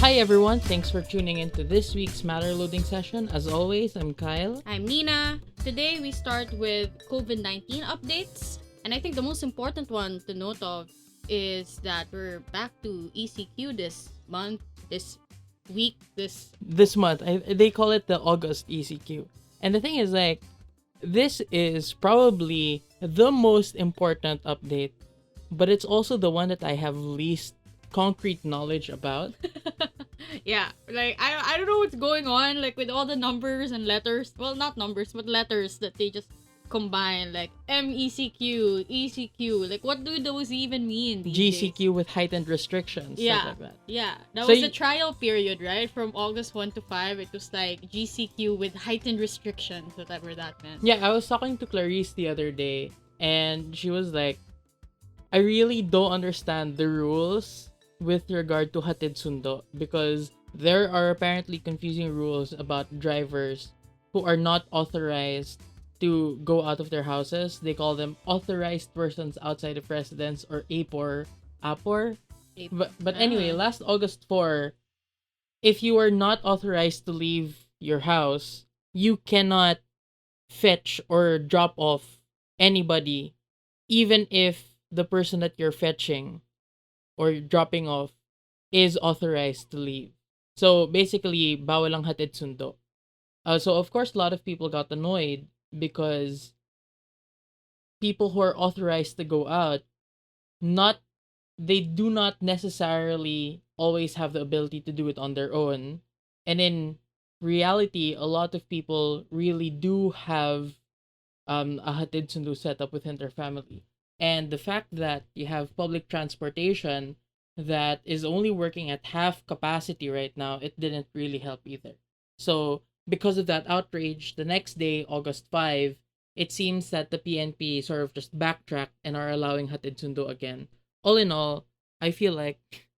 Hi everyone, thanks for tuning into this week's Matter Loading session. As always, I'm Kyle. I'm Nina. Today we start with COVID-19 updates. And I think the most important one to note of is that we're back to ECQ this month, this week, This month, they call it the August ECQ. And the thing is, this is probably the most important update, but it's also the one that I have least concrete knowledge about. Yeah, I don't know what's going on, with all the numbers and letters. Well, not numbers, but letters that they just combine, like MECQ, ECQ. Like, what do those even mean these GCQ days? with heightened restrictions, Yeah, stuff like that. yeah. That So was the trial period, right? From August 1 to 5, it was like GCQ with heightened restrictions, whatever that meant. Yeah, I was talking to Clarice the other day, and she was like, I really don't understand the rules with regard to hatid sundo because there are apparently confusing rules about drivers who are not authorized to go out of their houses. They call them authorized persons outside of residence, or APOR. APOR? But anyway, last August 4, if you are not authorized to leave your house, you cannot fetch or drop off anybody, even if the person that you're fetching or dropping off is authorized to leave. So basically, bawal ang hatid sundo. So of course, a lot of people got annoyed because people who are authorized to go out, not they do not necessarily always have the ability to do it on their own. And in reality, a lot of people really do have a hatid sundo set up within their family. And the fact that you have public transportation that is only working at half capacity right now, it didn't really help either. So because of that outrage, the next day, August 5, it seems that the PNP sort of just backtracked and are allowing hatid sundo again. All in all, I feel like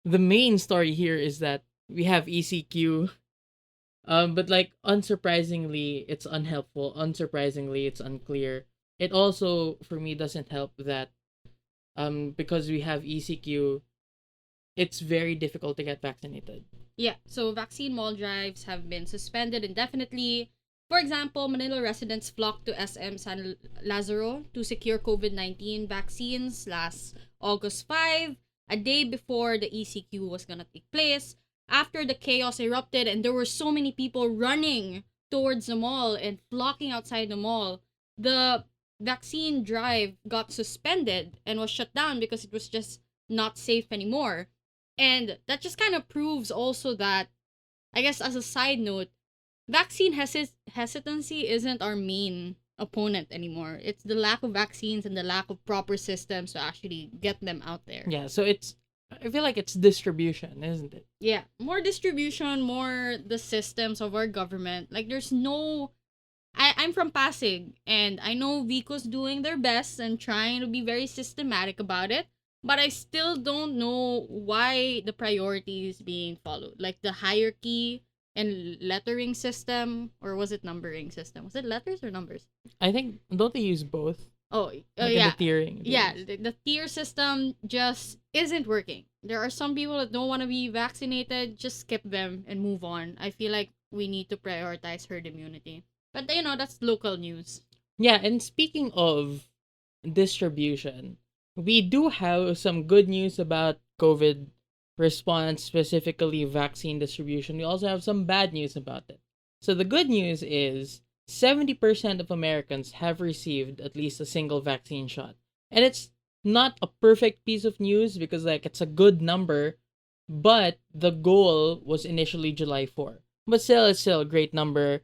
the main story here is that we have ECQ. But unsurprisingly, it's unhelpful. Unsurprisingly, it's unclear. It also, for me, doesn't help that because we have ECQ, it's very difficult to get vaccinated. Yeah, so vaccine mall drives have been suspended indefinitely. For example, Manila residents flocked to SM San Lazaro to secure COVID-19 vaccines last August 5, a day before the ECQ was gonna take place. After the chaos erupted and there were so many people running towards the mall and flocking outside the mall, the vaccine drive got suspended and was shut down because it was just not safe anymore. And that just kind of proves also that, I guess as a side note, vaccine hesitancy isn't our main opponent anymore. It's the lack of vaccines and the lack of proper systems to actually get them out there. Yeah, so I feel like it's distribution, isn't it? Yeah, more distribution, more the systems of our government. There's no... I'm from Pasig, and I know Vico's doing their best and trying to be very systematic about it, but I still don't know why the priority is being followed. Like the hierarchy and lettering system, or was it numbering system? Was it letters or numbers? I think, don't they use both? Oh, In the tiering. Yeah, the tier system just isn't working. There are some people that don't want to be vaccinated, just skip them and move on. I feel like we need to prioritize herd immunity. But, that's local news. Yeah, and speaking of distribution, we do have some good news about COVID response, specifically vaccine distribution. We also have some bad news about it. So the good news is 70% of Americans have received at least a single vaccine shot. And it's not a perfect piece of news because it's a good number, but the goal was initially July 4. But still, it's still a great number.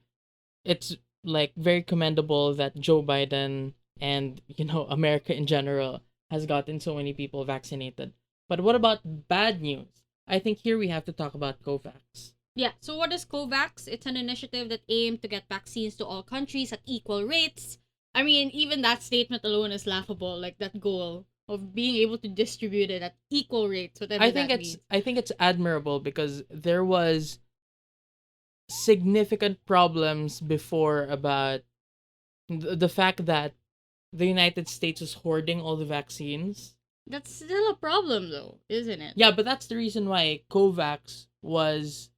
It's very commendable that Joe Biden and America in general has gotten so many people vaccinated. But what about bad news? I think here we have to talk about COVAX. Yeah, so what is COVAX? It's an initiative that aimed to get vaccines to all countries at equal rates. I mean, even that statement alone is laughable, like that goal of being able to distribute it at equal rates, whatever I think that it's means. I think it's admirable because there was significant problems before about the fact that the United States was hoarding all the vaccines. That's still a problem, though, isn't it? Yeah, but that's the reason why COVAX was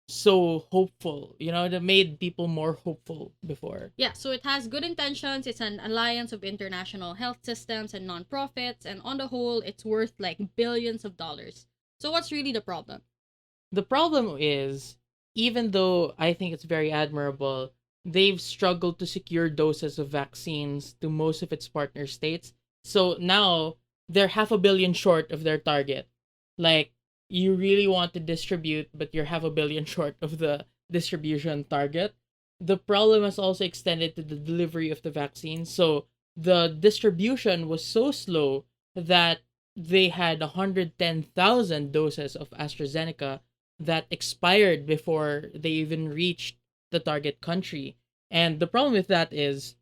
so hopeful, that made people more hopeful before. Yeah, so it has good intentions. It's an alliance of international health systems and nonprofits, and on the whole, it's worth like billions of dollars. So, what's really the problem? The problem is, even though I think it's very admirable, they've struggled to secure doses of vaccines to most of its partner states. So now they're half a billion short of their target. Like, you really want to distribute, but you're half a billion short of the distribution target. The problem has also extended to the delivery of the vaccine. So the distribution was so slow that they had 110,000 doses of AstraZeneca that expired before they even reached the target country. And the problem with that is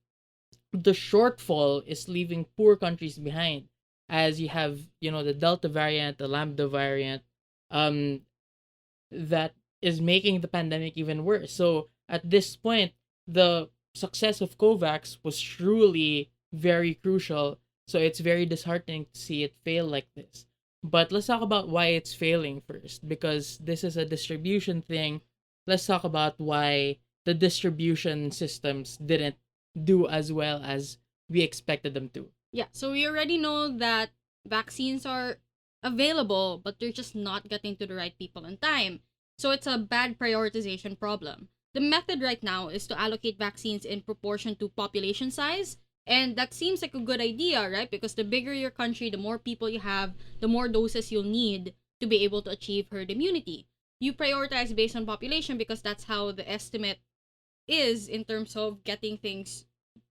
the shortfall is leaving poor countries behind, as you have, the Delta variant, the Lambda variant, um, that is making the pandemic even worse. So at this point, the success of COVAX was truly very crucial. So it's very disheartening to see it fail like this. But let's talk about why it's failing first, because this is a distribution thing. Let's talk about why the distribution systems didn't do as well as we expected them to. Yeah, so we already know that vaccines are available, but they're just not getting to the right people in time. So it's a bad prioritization problem. The method right now is to allocate vaccines in proportion to population size. And that seems like a good idea, right? Because the bigger your country, the more people you have, the more doses you'll need to be able to achieve herd immunity. You prioritize based on population because that's how the estimate is in terms of getting things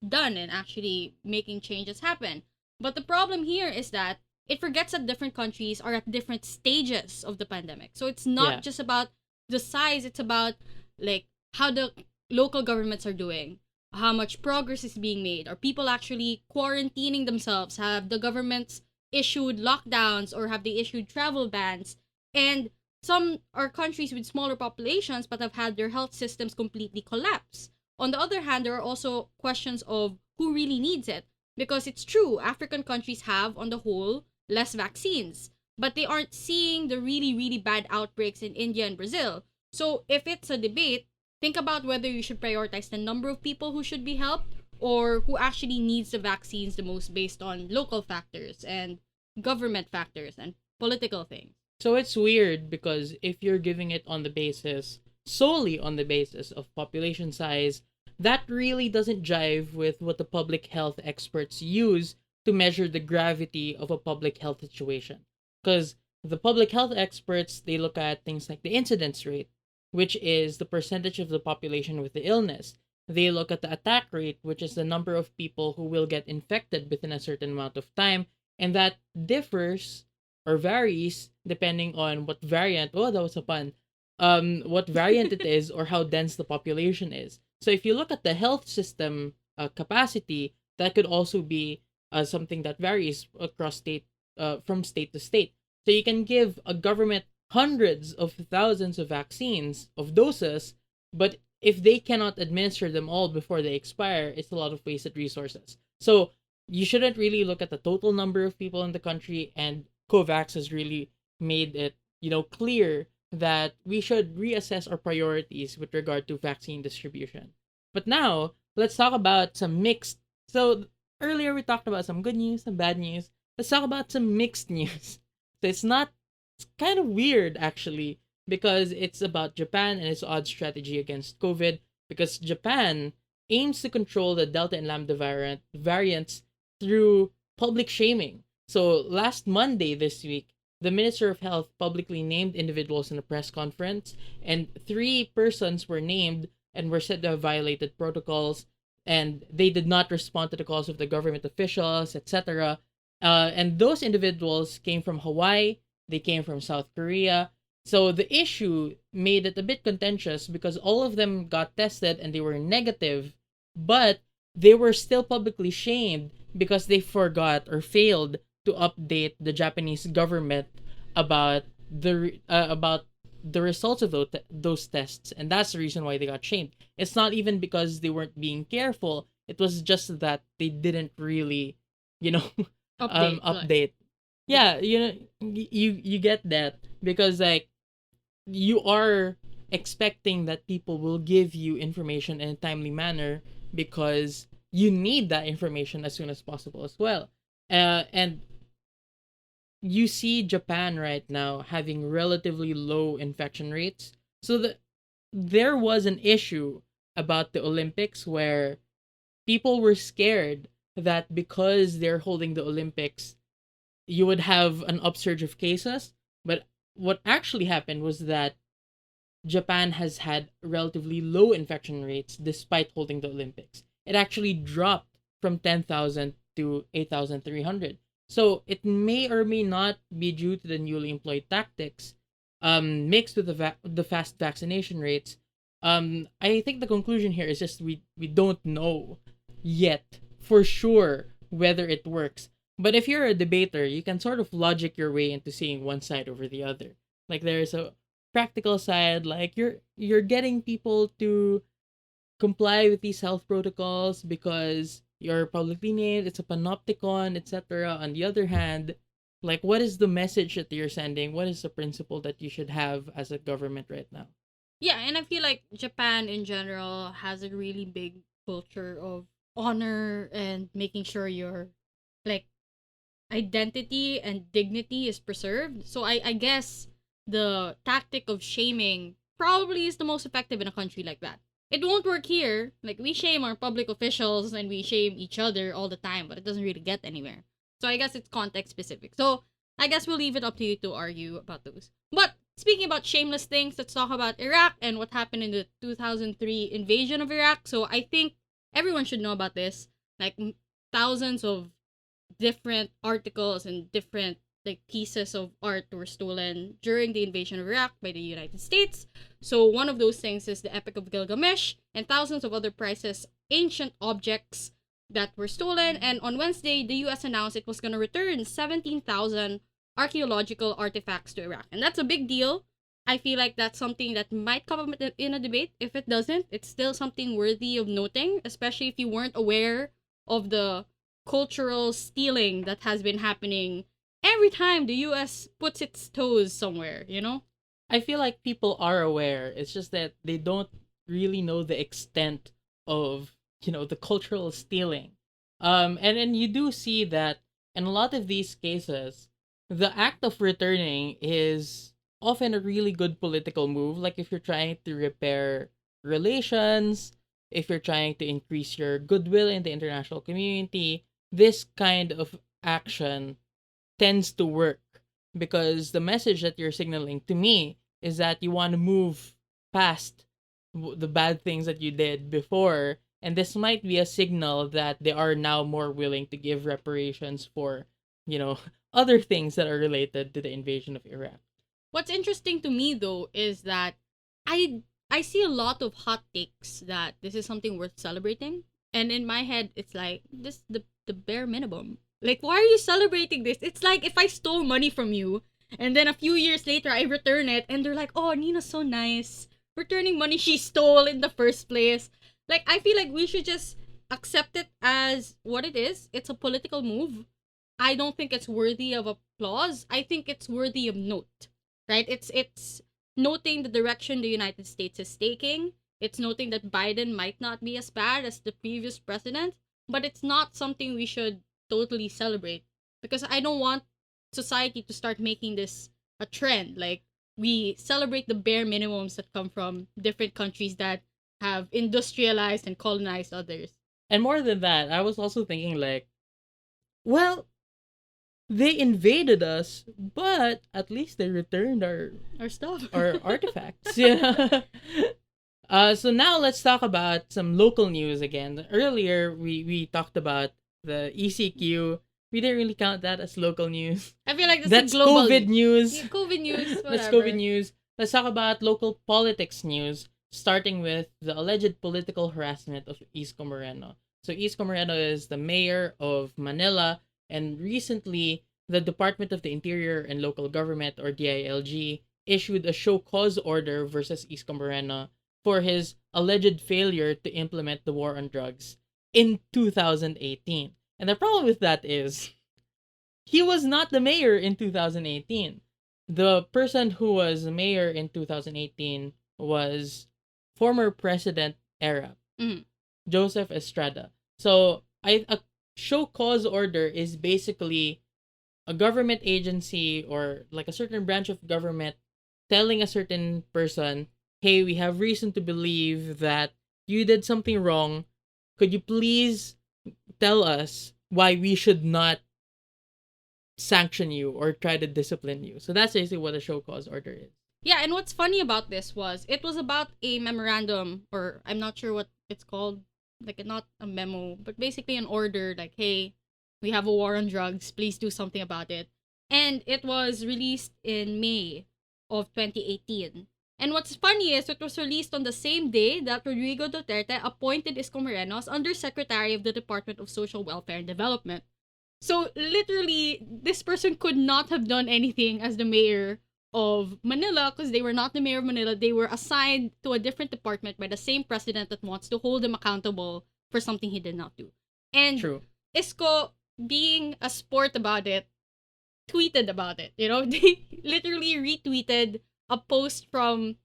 done and actually making changes happen. But the problem here is that it forgets that different countries are at different stages of the pandemic. So it's not Yeah. just about the size, it's about like how the local governments are doing, how much progress is being made. Are people actually quarantining themselves? Have the governments issued lockdowns or have they issued travel bans? And some are countries with smaller populations but have had their health systems completely collapse. On the other hand, there are also questions of who really needs it. Because it's true, African countries have, on the whole, less vaccines. But they aren't seeing the really, really bad outbreaks in India and Brazil. So if it's a debate, think about whether you should prioritize the number of people who should be helped or who actually needs the vaccines the most based on local factors and government factors and political things. So it's weird because if you're giving it solely on the basis of population size, that really doesn't jive with what the public health experts use to measure the gravity of a public health situation. Because the public health experts, they look at things like the incidence rate, which is the percentage of the population with the illness. They look at the attack rate, which is the number of people who will get infected within a certain amount of time, and that differs or varies depending on what variant. Oh, that was a pun. What variant it is or how dense the population is. So if you look at the health system capacity, that could also be something that varies across from state to state. So you can give a government hundreds of thousands of vaccines of doses, but if they cannot administer them all before they expire, it's a lot of wasted resources. So you shouldn't really look at the total number of people in the country, and COVAX has really made it, clear that we should reassess our priorities with regard to vaccine distribution. But now, let's talk about some mixed. So earlier we talked about some good news, some bad news. Let's talk about some mixed news. So it's kind of weird actually because it's about Japan and its odd strategy against COVID, because Japan aims to control the Delta and Lambda variants through public shaming. So last Monday this week, the Minister of Health publicly named individuals in a press conference, and three persons were named and were said to have violated protocols, and they did not respond to the calls of the government officials, etc. And those individuals came from Hawaii, they came from South Korea. So the issue made it a bit contentious because all of them got tested and they were negative, but they were still publicly shamed because they forgot or failed to update the Japanese government about the results of those tests, and that's the reason why they got shamed. It's not even because they weren't being careful; it was just that they didn't really, you know, Update. update. Yeah. Yeah, you get that because like you are expecting that people will give you information in a timely manner because you need that information as soon as possible as well. And you see Japan right now having relatively low infection rates. So there was an issue about the Olympics where people were scared that because they're holding the Olympics, you would have an upsurge of cases. But what actually happened was that Japan has had relatively low infection rates despite holding the Olympics. It actually dropped from 10,000 to 8,300. So it may or may not be due to the newly employed tactics, mixed with the fast vaccination rates. I think the conclusion here is just we don't know yet for sure whether it works. But if you're a debater, you can sort of logic your way into seeing one side over the other. Like there's a practical side, like you're getting people to comply with these health protocols because you're publicly named, it's a panopticon, etc. On the other hand, like what is the message that you're sending? What is the principle that you should have as a government right now? Yeah, and I feel like Japan in general has a really big culture of honor and making sure your like identity and dignity is preserved. So I guess the tactic of shaming probably is the most effective in a country like that. It won't work here. Like we shame our public officials and we shame each other all the time, but it doesn't really get anywhere. So I guess it's context specific. So I guess we'll leave it up to you to argue about those. But speaking about shameless things, let's talk about Iraq and what happened in the 2003 invasion of Iraq. So I think everyone should know about this. Like thousands of different articles and different like pieces of art were stolen during the invasion of Iraq by the United States. So one of those things is the Epic of Gilgamesh and thousands of other priceless ancient objects that were stolen. And on Wednesday, the US announced it was going to return 17,000 archaeological artifacts to Iraq. And that's a big deal. I feel like that's something that might come up in a debate. If it doesn't, it's still something worthy of noting, especially if you weren't aware of the cultural stealing that has been happening every time the US puts its toes somewhere, you know? I feel like people are aware. It's just that they don't really know the extent of, the cultural stealing. And you do see that in a lot of these cases, the act of returning is often a really good political move. Like if you're trying to repair relations, if you're trying to increase your goodwill in the international community, this kind of action tends to work because the message that you're signaling to me is that you want to move past the bad things that you did before, and this might be a signal that they are now more willing to give reparations for, other things that are related to the invasion of Iraq. What's interesting to me though is that I I see a lot of hot takes that this is something worth celebrating. And in my head it's like this the bare minimum. Like why are you celebrating this? It's like if I stole money from you and then a few years later I return it and they're like, "Oh, Nina's so nice. Returning money she stole in the first place." Like I feel like we should just accept it as what it is. It's a political move. I don't think it's worthy of applause. I think it's worthy of note. Right? It's noting the direction the United States is taking. It's noting that Biden might not be as bad as the previous president, but it's not something we should totally celebrate because I don't want society to start making this a trend. Like we celebrate the bare minimums that come from different countries that have industrialized and colonized others. And more than that, I was also thinking like, well, they invaded us, but at least they returned Our stuff. our artifacts. Yeah. So now let's talk about some local news again. Earlier we talked about the ECQ. We didn't really count that as local news. I feel like That's a global COVID news. Yeah, COVID news. Whatever. That's COVID news. Let's talk about local politics news, starting with the alleged political harassment of Isko Moreno. So Isko Moreno is the mayor of Manila, and recently the Department of the Interior and Local Government, or DILG, issued a show cause order versus Isko Moreno for his alleged failure to implement the war on drugs in 2018. And the problem with that is he was not the mayor in 2018. the person who was mayor in 2018 was former President Arab, Mhm. Joseph Estrada. So a show cause order is basically a government agency or like a certain branch of government telling a certain person, hey, we have reason to believe that you did something wrong. Could you please tell us why we should not sanction you or try to discipline you? So that's basically what a show cause order is. Yeah, and what's funny about this was it was about a memorandum, or I'm not sure what it's called, like not a memo, but basically an order like, hey, we have a war on drugs, please do something about it. And it was released in May of 2018. And what's funny is it was released on the same day that Rodrigo Duterte appointed Isko Moreno as Undersecretary of the Department of Social Welfare and Development. So literally, this person could not have done anything as the mayor of Manila because they were not the mayor of Manila. They were assigned to a different department by the same president that wants to hold him accountable for something he did not do. And True. Isko, being a sport about it, tweeted about it. You know, they literally retweeted a post from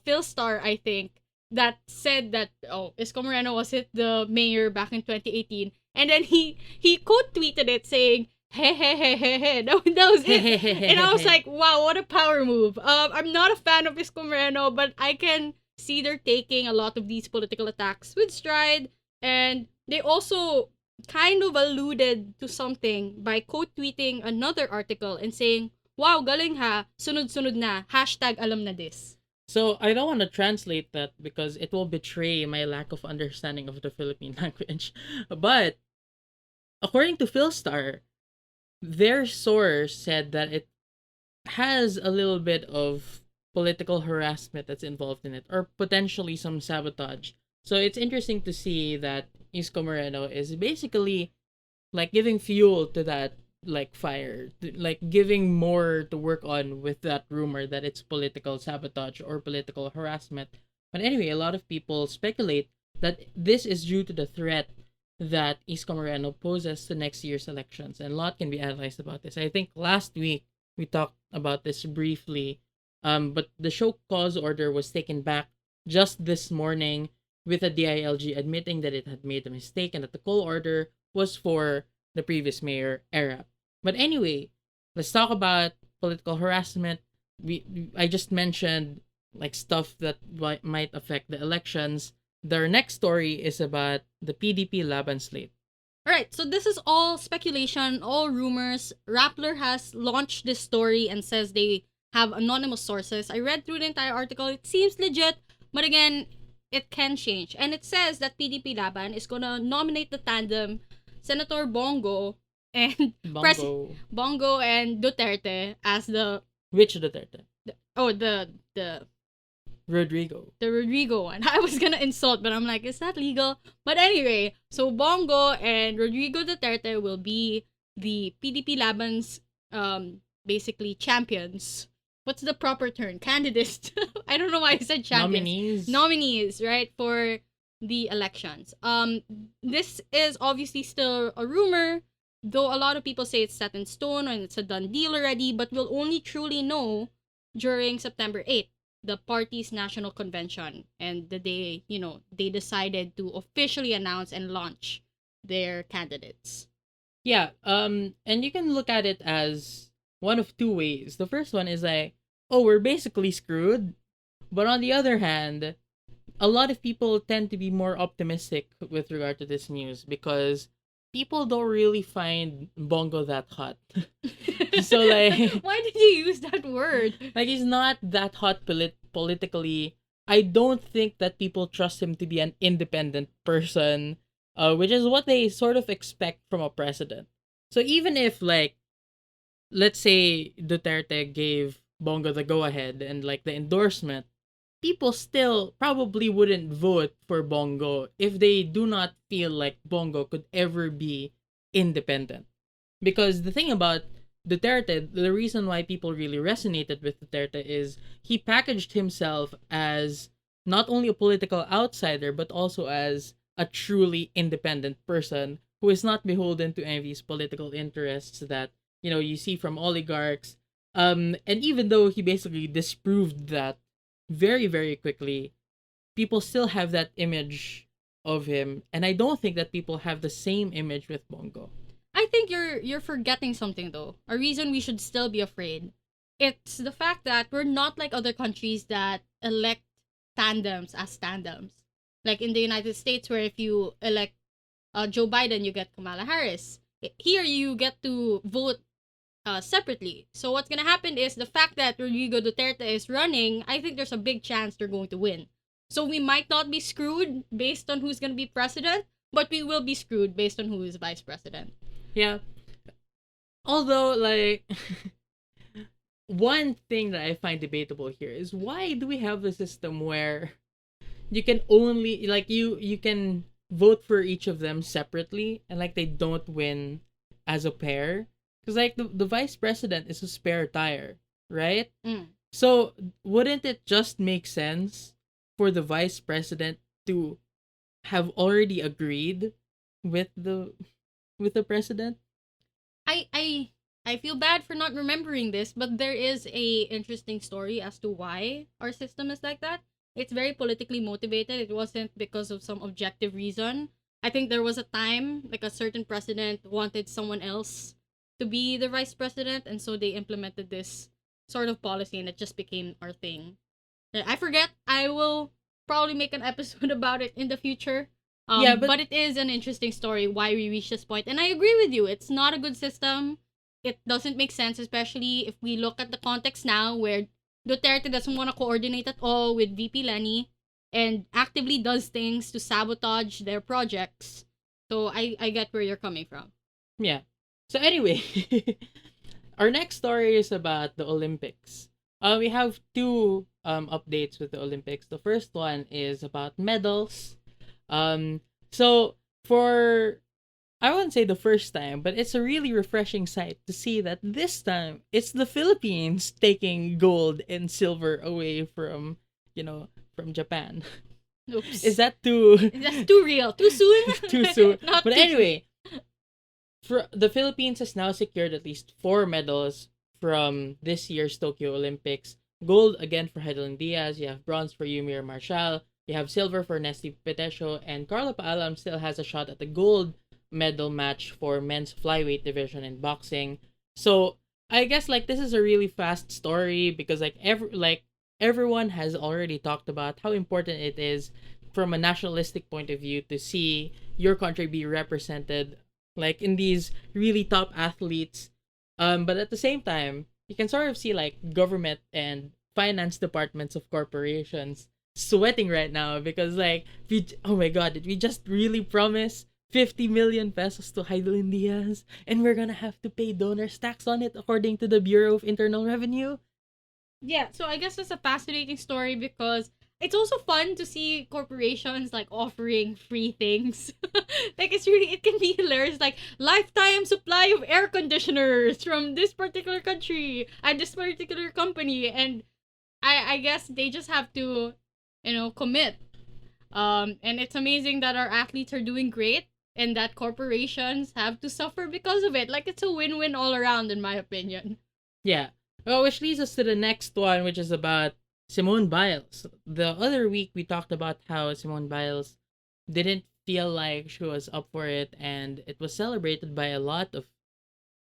Phil Star, I think, that said that Isko Moreno wasn't the mayor back in 2018, and then he quote tweeted it saying, "Hey hey hey hey hey." That was it, and I was like, wow, what a power move. I'm not a fan of Isko Moreno, but I can see they're taking a lot of these political attacks with stride, and they also kind of alluded to something by quote tweeting another article and saying, wow, galing ha, sunod-sunod na, hashtag alam na this. So I don't want to translate that because it will betray my lack of understanding of the Philippine language. But according to Philstar, their source said that it has a little bit of political harassment that's involved in it, or potentially some sabotage. So it's interesting to see that Isko Moreno is basically like giving fuel to that like fire, like giving more to work on with that rumor that it's political sabotage or political harassment. But anyway, a lot of people speculate that this is due to the threat that Isko Moreno poses to next year's elections, and a lot can be analyzed about this. I think last week we talked about this briefly, but the show cause order was taken back just this morning with the DILG admitting that it had made a mistake and that the call order was for the previous mayor, Arab. But anyway, let's talk about political harassment. I just mentioned like stuff that might affect the elections. Their next story is about the PDP Laban slate. Alright, so this is all speculation, all rumors. Rappler has launched this story and says they have anonymous sources. I read through the entire article. It seems legit, but again, it can change. And it says that PDP Laban is gonna nominate the tandem Senator Bongo and Bongo and Duterte as the Which Duterte? the Rodrigo. The Rodrigo one. I was gonna insult, but I'm like, is that legal? But anyway, so Bongo and Rodrigo Duterte will be the PDP Laban's basically champions. What's the proper term? Candidates. I don't know why I said champions. Nominees, right? For the elections. This is obviously still a rumor, though a lot of people say it's set in stone and it's a done deal already, but we'll only truly know during September 8th, the party's national convention, and the day, they decided to officially announce and launch their candidates. Yeah, and you can look at it as one of two ways. The first one is like, oh, we're basically screwed. But on the other hand, a lot of people tend to be more optimistic with regard to this news because people don't really find Bongo that hot. So like, why did you use that word? Like, he's not that hot politically. I don't think that people trust him to be an independent person, which is what they sort of expect from a president. So even if like, let's say Duterte gave Bongo the go ahead and like the endorsement, people still probably wouldn't vote for Bongo if they do not feel like Bongo could ever be independent. Because the thing about Duterte, the reason why people really resonated with Duterte is he packaged himself as not only a political outsider, but also as a truly independent person who is not beholden to any of these political interests that, you see from oligarchs. And even though he basically disproved that very, very quickly, people still have that image of him. And I don't think that people have the same image with Bongo. I think you're forgetting something though. A reason we should still be afraid. It's the fact that we're not like other countries that elect tandems as tandems. Like in the United States, where if you elect Joe Biden, you get Kamala Harris. Here, you get to vote separately. So what's gonna happen is the fact that Rodrigo Duterte is running. I think there's a big chance they're going to win. So we might not be screwed based on who's gonna be president, but we will be screwed based on who is vice president. Yeah. Although, like, one thing that I find debatable here is why do we have a system where you can only like you can vote for each of them separately and like they don't win as a pair? Because like the vice president is a spare tire, right? Mm. So wouldn't it just make sense for the vice president to have already agreed with the president? I feel bad for not remembering this, but there is a interesting story as to why our system is like that. It's very politically motivated. It wasn't because of some objective reason. I think there was a time like a certain president wanted someone else to be the vice president, and so they implemented this sort of policy, and it just became our thing. I forget. I will probably make an episode about it in the future. Yeah, But it is an interesting story why we reached this point, and I agree with you. It's not a good system. It doesn't make sense, especially if we look at the context now where Duterte doesn't want to coordinate at all with VP Lenny and actively does things to sabotage their projects. So I get where you're coming from. yeah. So anyway, our next story is about the Olympics. We have two updates with the Olympics. The first one is about medals. So for I wouldn't say the first time, but it's a really refreshing sight to see that this time it's the Philippines taking gold and silver away from, from Japan. Oops. Is that too That's too real. Too soon? too soon? Not But too anyway, for the Philippines has now secured at least 4 medals from this year's Tokyo Olympics. Gold again for Heidelin Diaz. You have bronze for Yumir Marshall. You have silver for Nesty Petesio, and Carlo Paalam still has a shot at the gold medal match for men's flyweight division in boxing. So I guess like this is a really fast story because everyone has already talked about how important it is from a nationalistic point of view to see your country be represented like in these really top athletes. But at the same time, you can sort of see like government and finance departments of corporations sweating right now because like oh my god, did we just really promise 50 million pesos to Heidelin Diaz and we're gonna have to pay donors tax on it according to the Bureau of Internal Revenue? Yeah, so I guess it's a fascinating story because it's also fun to see corporations like offering free things. Like it can be hilarious, like lifetime supply of air conditioners from this particular country and this particular company, and I guess they just have to, commit. And it's amazing that our athletes are doing great and that corporations have to suffer because of it. Like it's a win-win all around, in my opinion. Yeah. Well, which leads us to the next one, which is about Simone Biles. The other week, we talked about how Simone Biles didn't feel like she was up for it, and it was celebrated by a lot of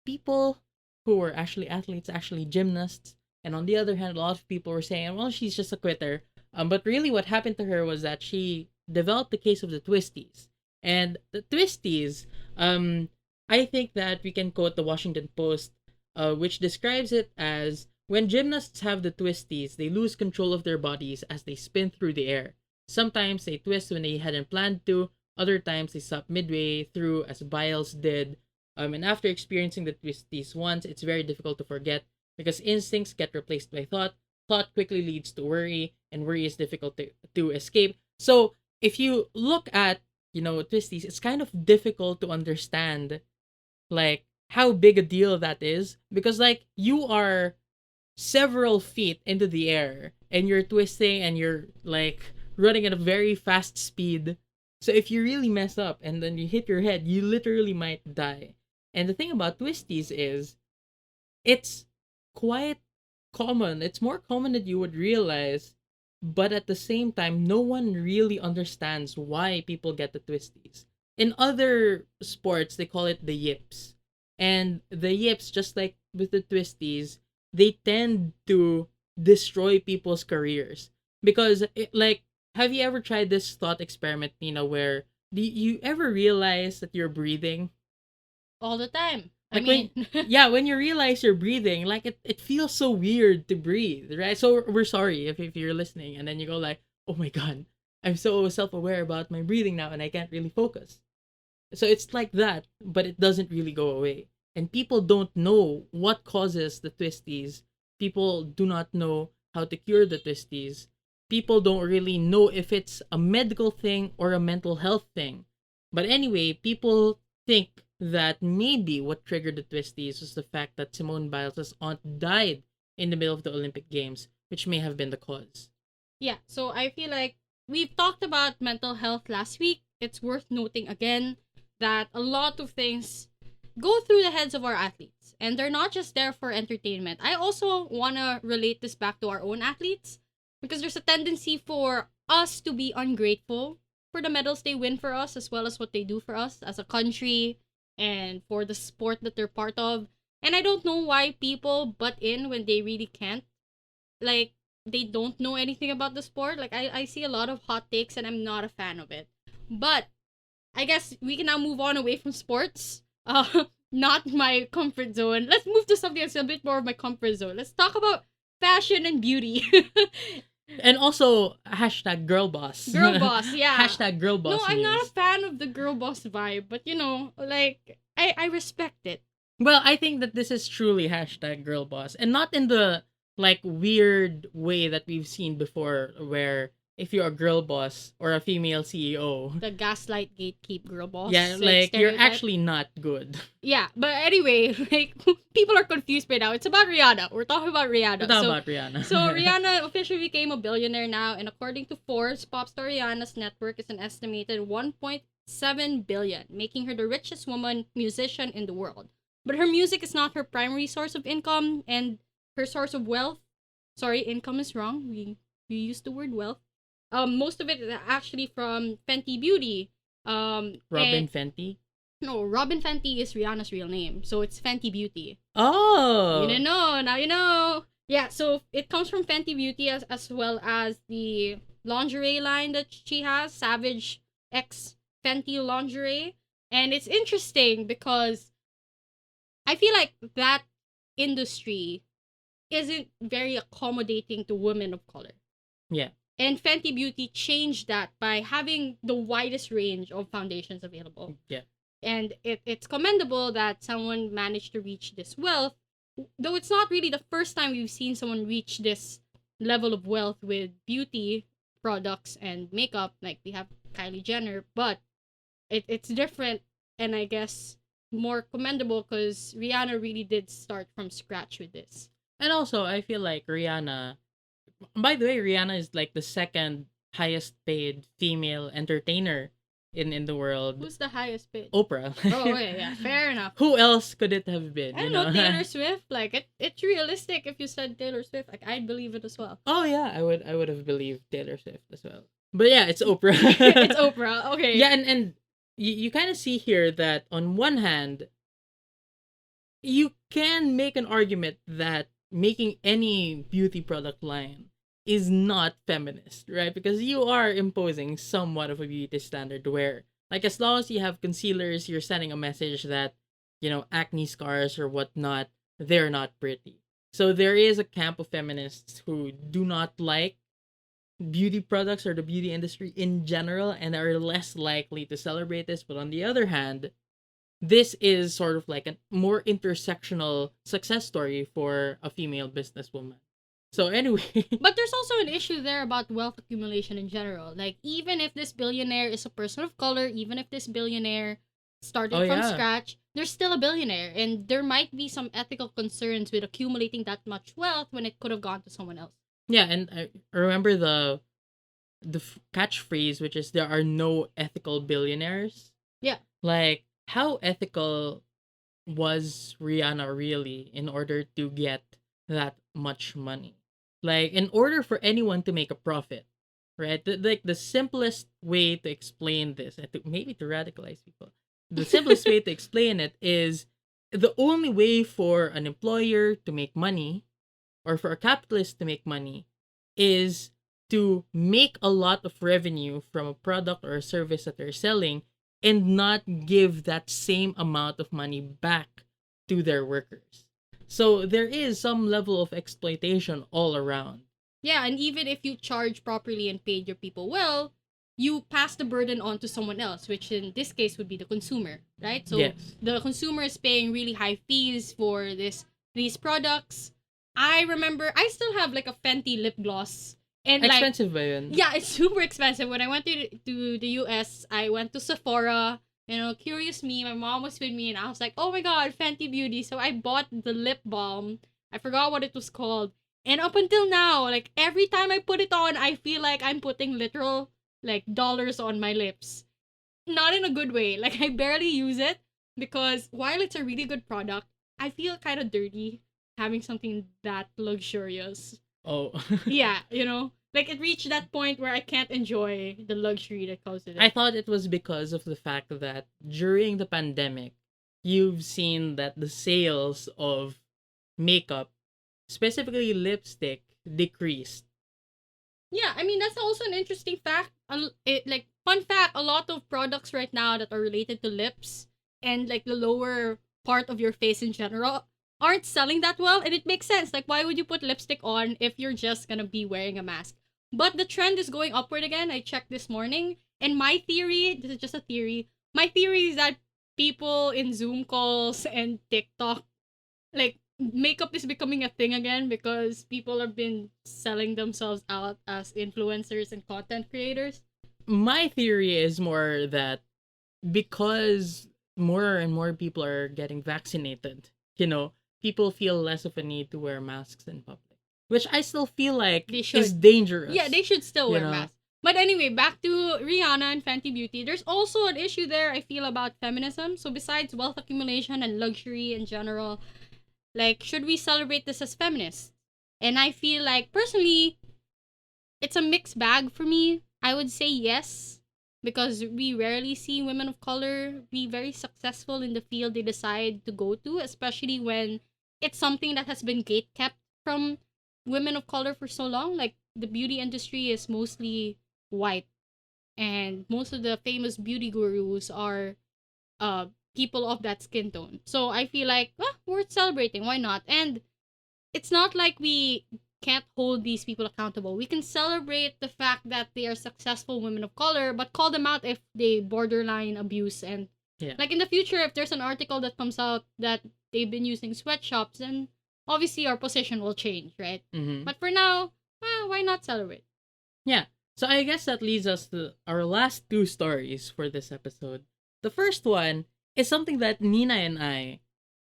people who were actually athletes, actually gymnasts. And on the other hand, a lot of people were saying, well, she's just a quitter. But really, what happened to her was that she developed the case of the twisties. And the twisties, I think that we can quote the Washington Post, which describes it as when gymnasts have the twisties, they lose control of their bodies as they spin through the air. Sometimes they twist when they hadn't planned to, other times they stop midway through, as Biles did. And after experiencing the twisties once, it's very difficult to forget because instincts get replaced by thought. Thought quickly leads to worry, and worry is difficult to escape. So if you look at, twisties, it's kind of difficult to understand, like, how big a deal that is because, like, you are several feet into the air and you're twisting and you're, like, running at a very fast speed. So if you really mess up and then you hit your head, you literally might die. And the thing about twisties is it's quite common. It's more common than you would realize, but at the same time, no one really understands why people get the twisties. In other sports, they call it the yips. And the yips, just like with the twisties, they tend to destroy people's careers. Because, like, have you ever tried this thought experiment, Nina, where do you ever realize that you're breathing? All the time. I Like mean, yeah, when you realize you're breathing, like it feels so weird to breathe, right? So we're sorry if you're listening and then you go like, oh my god, I'm so self-aware about my breathing now and I can't really focus. So it's like that, but it doesn't really go away. And people don't know what causes the twisties. People do not know how to cure the twisties. People don't really know if it's a medical thing or a mental health thing. But anyway, people think that maybe what triggered the twisties was the fact that Simone Biles' aunt died in the middle of the Olympic Games, which may have been the cause. yeah, so I feel like we've talked about mental health last week. It's worth noting again that a lot of things go through the heads of our athletes, and they're not just there for entertainment. I also want to relate this back to our own athletes because there's a tendency for us to be ungrateful for the medals they win for us as well as what they do for us as a country and for the sport that they're part of. And I don't know why people butt in when they really can't. Like, they don't know anything about the sport. Like, I see a lot of hot takes and I'm not a fan of it. But I guess we can now move on away from sports. Not my comfort zone. Let's move to something that's a bit more of my comfort zone. Let's talk about fashion and beauty. And also hashtag girl boss. Girl boss, yeah. Hashtag girl boss. No, I'm not a news. fan of the girl boss vibe, but you know, like I respect it. Well, I think that this is truly hashtag girl boss, and not in the like weird way that we've seen before, where if you're a girl boss or a female CEO, The gaslight gatekeep girl boss. yeah, like you're stereotype. actually not good. Yeah, but anyway, like people are confused right now. It's about Rihanna. We're talking about Rihanna. We're talking about Rihanna. So Rihanna officially became a billionaire now, and according to Forbes, pop star Rihanna's net worth is an estimated 1.7 billion, making her the richest woman musician in the world. But her music is not her primary source of income, and her source of wealth. Sorry, income is wrong. We used the word wealth. Most of it is actually from Fenty Beauty. Robin and- Fenty. No, Robin Fenty is Rihanna's real name, so it's Fenty Beauty. Oh, You didn't know, now you know. Yeah, so it comes from Fenty Beauty as well as the lingerie line that she has, Savage X Fenty lingerie. And it's interesting because I feel like that industry isn't very accommodating to women of color. Yeah. And Fenty Beauty changed that by having the widest range of foundations available. Yeah. And it's commendable that someone managed to reach this wealth, though it's not really the first time we've seen someone reach this level of wealth with beauty products and makeup. Like we have Kylie Jenner, but it's different, and I guess more commendable because Rihanna really did start from scratch with this. And also, I feel like Rihanna. By the way, Rihanna is like the second highest paid female entertainer in the world. Who's the highest bid? Oprah. Oh, okay, yeah, fair enough. Who else could it have been? I don't know, Taylor Swift. Like it's realistic if you said Taylor Swift. Like I'd believe it as well. Oh yeah, I would have believed Taylor Swift as well. But yeah, it's Oprah. It's Oprah. Okay. Yeah, and you kind of see here that on one hand, you can make an argument that making any beauty product line is not feminist, right? Because you are imposing somewhat of a beauty standard where, like, as long as you have concealers, you're sending a message that, you know, acne scars or whatnot, they're not pretty. So there is a camp of feminists who do not like beauty products or the beauty industry in general and are less likely to celebrate this. But on the other hand, this is sort of like a more intersectional success story for a female businesswoman. So anyway, But there's also an issue there about wealth accumulation in general. Like even if this billionaire is a person of color, even if this billionaire started from scratch, there's still a billionaire, and there might be some ethical concerns with accumulating that much wealth when it could have gone to someone else. yeah, and I remember the catchphrase, which is there are no ethical billionaires. Yeah. Like, how ethical was Rihanna really in order to get that much money. Like, in order for anyone to make a profit, right? Like, the simplest way to explain this, and maybe to radicalize people, the simplest way to explain it is the only way for an employer to make money, or for a capitalist to make money, is to make a lot of revenue from a product or a service that they're selling and not give that same amount of money back to their workers. So there is some level of exploitation all around. Yeah, and even if you charge properly and paid your people well, you pass the burden on to someone else, which in this case would be the consumer, right? So Yes. the consumer is paying really high fees for these products. I remember I still have like a Fenty lip gloss, and like, Expensive ba yun? yeah, it's super expensive. When I went to the US, I went to Sephora. You know, curious me, my mom was with me, and I was like, oh my god, Fenty Beauty. So I bought the lip balm. I forgot what it was called. And up until now, like every time I put it on, I feel like I'm putting literal like dollars on my lips. Not in a good way. Like I barely use it because while it's a really good product, I feel kind of dirty having something that luxurious. Oh. Yeah, you know, like it reached that point where I can't enjoy the luxury that comes with I it. thought it was because of the fact that during the pandemic, you've seen that the sales of makeup, specifically lipstick, decreased. Yeah, I mean that's also an interesting fact. Like fun fact, a lot of products right now that are related to lips and like the lower part of your face in general aren't selling that well, and it makes sense. Like why would you put lipstick on if you're just gonna be wearing a mask? But the trend is going upward again. I checked this morning, and my theory, this is just a theory. My theory is that people in Zoom calls and TikTok, like makeup is becoming a thing again because people have been selling themselves out as influencers and content creators. My theory is more that because more and more people are getting vaccinated, people feel less of a need to wear masks in public, which I still feel like They is should. Yeah, dangerous. they should still You wear know, masks. But anyway, back to Rihanna and Fenty Beauty. There's also an issue there, I feel, about feminism. So besides wealth accumulation and luxury in general, like, should we celebrate this as feminists? And I feel like, personally, it's a mixed bag for me. I would say yes, because we rarely see women of color be very successful in the field they decide to go to, especially when it's something that has been gate kept from women of color for so long. Like the beauty industry is mostly white, and most of the famous beauty gurus are uh people of that skin tone. So I feel like, worth celebrating. Why not? And it's not like we can't hold these people accountable. We can celebrate the fact that they are successful women of color, but call them out if they borderline abuse. And yeah. like in the future, if there's an article that comes out that they've been using sweatshops, then obviously our position will change, right? Mm-hmm. But for now, why not celebrate? Yeah. So I guess that leads us to our last two stories for this episode. The first one is something that Nina and I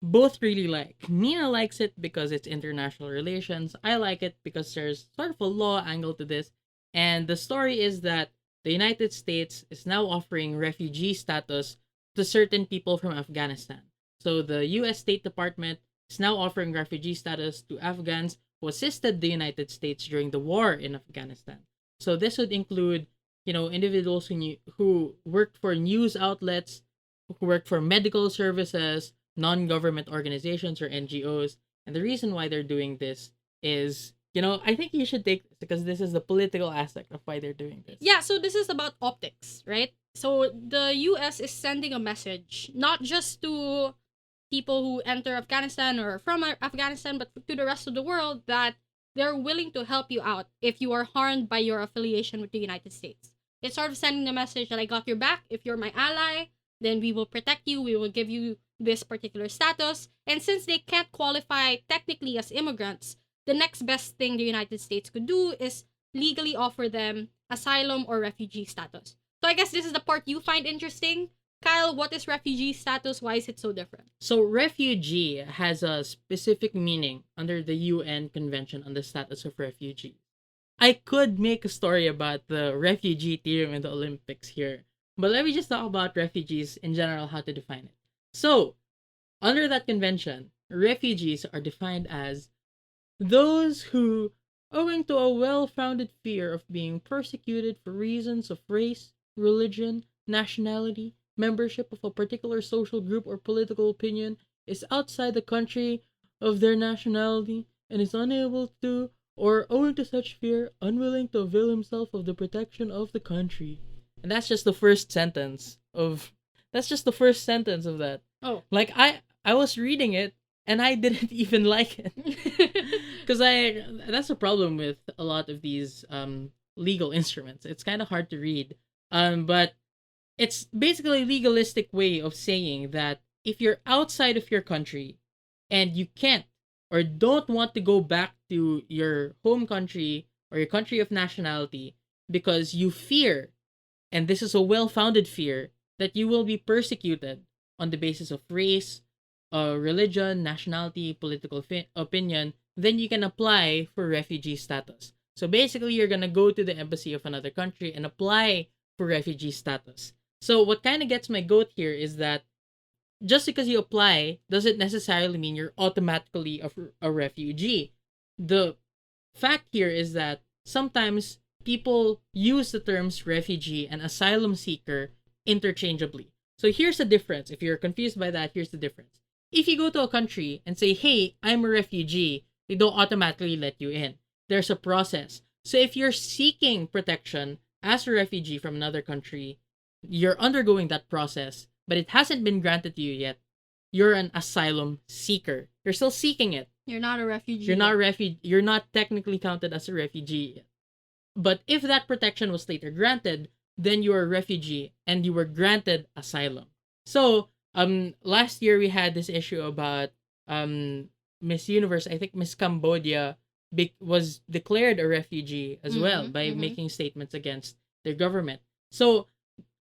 both really like. Nina likes it because it's international relations. I like it because there's sort of a law angle to this. And the story is that the United States is now offering refugee status to certain people from Afghanistan. So the US State Department is now offering refugee status to Afghans who assisted the United States during the war in Afghanistan. So this would include, individuals who worked for news outlets, who worked for medical services, non-government organizations or NGOs. And the reason why they're doing this is, I think you should take this because this is the political aspect of why they're doing this. Yeah, so this is about optics, right? So the US is sending a message, not just to people who enter Afghanistan or from Afghanistan, but to the rest of the world, that they're willing to help you out if you are harmed by your affiliation with the United States. It's sort of sending the message that I got your back. If you're my ally, then we will protect you. We will give you this particular status. And since they can't qualify technically as immigrants, the next best thing the United States could do is legally offer them asylum or refugee status. So I guess this is the part you find interesting. Kyle, what is refugee status? Why is it so different? So, refugee has a specific meaning under the UN Convention on the Status of Refugees. I could make a story about the refugee theorem in the Olympics here, but let me just talk about refugees in general, how to define it. So, under that convention, refugees are defined as those who, owing to a well-founded fear of being persecuted for reasons of race, religion, nationality, membership of a particular social group or political opinion, is outside the country of their nationality and is unable to, or owing to such fear, unwilling to avail himself of the protection of the country. And that's just the first sentence of that. Oh. Like I was reading it and I didn't even like it. Cuz that's a problem with a lot of these legal instruments. It's kind of hard to read. But it's basically a legalistic way of saying that if you're outside of your country and you can't or don't want to go back to your home country or your country of nationality because you fear, and this is a well-founded fear, that you will be persecuted on the basis of race, religion, nationality, political opinion, then you can apply for refugee status. So basically, you're gonna go to the embassy of another country and apply for refugee status. So what kind of gets my goat here is that just because you apply doesn't necessarily mean you're automatically a refugee. The fact here is that sometimes people use the terms refugee and asylum seeker interchangeably. So here's the difference. If you're confused by that, here's the difference. If you go to a country and say, hey, I'm a refugee, they don't automatically let you in. There's a process. So if you're seeking protection as a refugee from another country, you're undergoing that process, but it hasn't been granted to you yet. You're an asylum seeker. You're still seeking it. You're not a refugee. You're not technically counted as a refugee yet. But if that protection was later granted, then you're a refugee and you were granted asylum. So, last year we had this issue about Miss Universe. I think Miss Cambodia was declared a refugee as well by making statements against their government. So,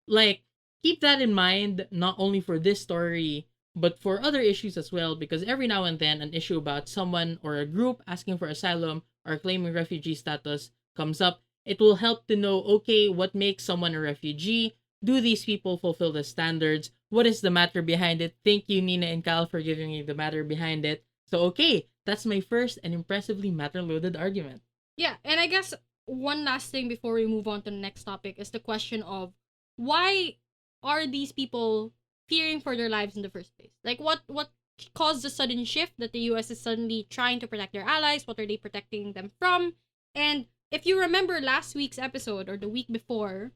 like, keep that in mind, not only for this story, but for other issues as well, because every now and then an issue about someone or a group asking for asylum or claiming refugee status comes up. It will help to know, okay, what makes someone a refugee? Do these people fulfill the standards? What is the matter behind it? Thank you, Nina and Cal, for giving me the matter behind it. So, okay, that's my first and impressively matter-loaded argument. Yeah, and I guess one last thing before we move on to the next topic is the question of why are these people fearing for their lives in the first place? Like, what caused the sudden shift that the US is suddenly trying to protect their allies? What are they protecting them from? And if you remember last week's episode or the week before,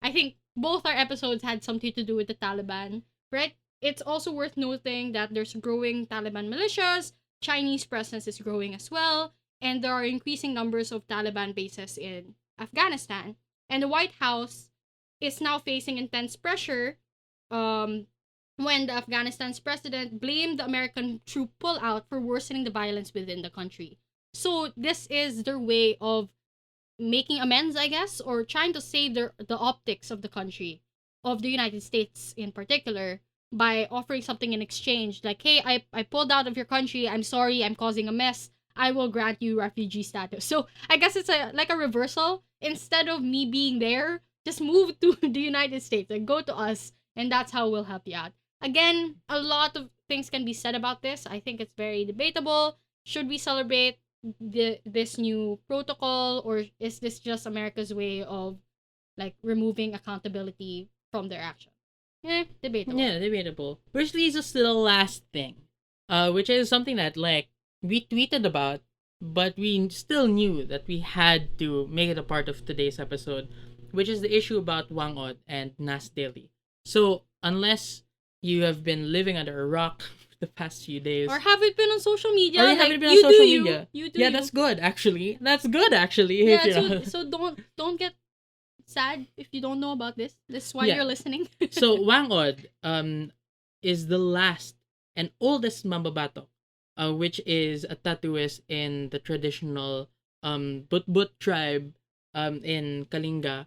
I think both our episodes had something to do with the Taliban, right? It's also worth noting that there's growing Taliban militias, Chinese presence is growing as well, and there are increasing numbers of Taliban bases in Afghanistan. And the White House is now facing intense pressure when the Afghanistan's president blamed the American troop pullout for worsening the violence within the country. So this is their way of making amends, I guess, or trying to save the optics of the country, of the United States in particular, by offering something in exchange. Like, hey, I pulled out of your country. I'm sorry. I'm causing a mess. I will grant you refugee status. So I guess it's like a reversal. Instead of me being there, just move to the United States and go to us, and that's how we'll help you out. Again, a lot of things can be said about this. I think it's very debatable. Should we celebrate this new protocol, or is this just America's way of like removing accountability from their action? Debatable. Yeah, debatable. Which leads us to the last thing, which is something that like we tweeted about, but we still knew that we had to make it a part of today's episode, which is the issue about Whang and Nas Daily. So unless you have been living under a rock for the past few days, or haven't been on social media, or you haven't been on social media, yeah, that's good actually. Yeah, so don't get sad if you don't know about this. This is why you're listening. So Whang is the last and oldest Mambabatok, which is a tattooist in the traditional But tribe in Kalinga.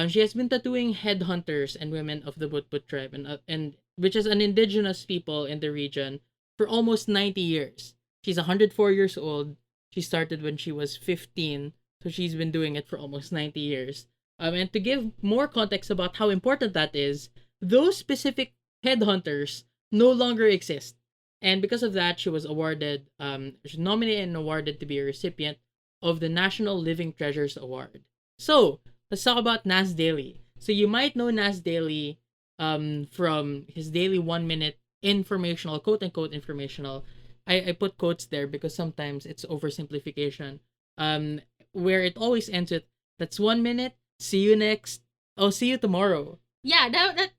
She has been tattooing headhunters and women of the But tribe, and which is an indigenous people in the region, for almost 90 years. She's 104 years old. She started when she was 15, so she's been doing it for almost 90 years. And to give more context about how important that is, those specific headhunters no longer exist. And because of that, she was awarded, she was nominated and awarded to be a recipient of the National Living Treasures Award. So, let's talk about Nas Daily. So, you might know Nas Daily from his daily 1 minute informational, quote unquote informational. I put quotes there because sometimes it's oversimplification. Where it always ends with, that's 1 minute, see you next, oh, see you tomorrow. Yeah,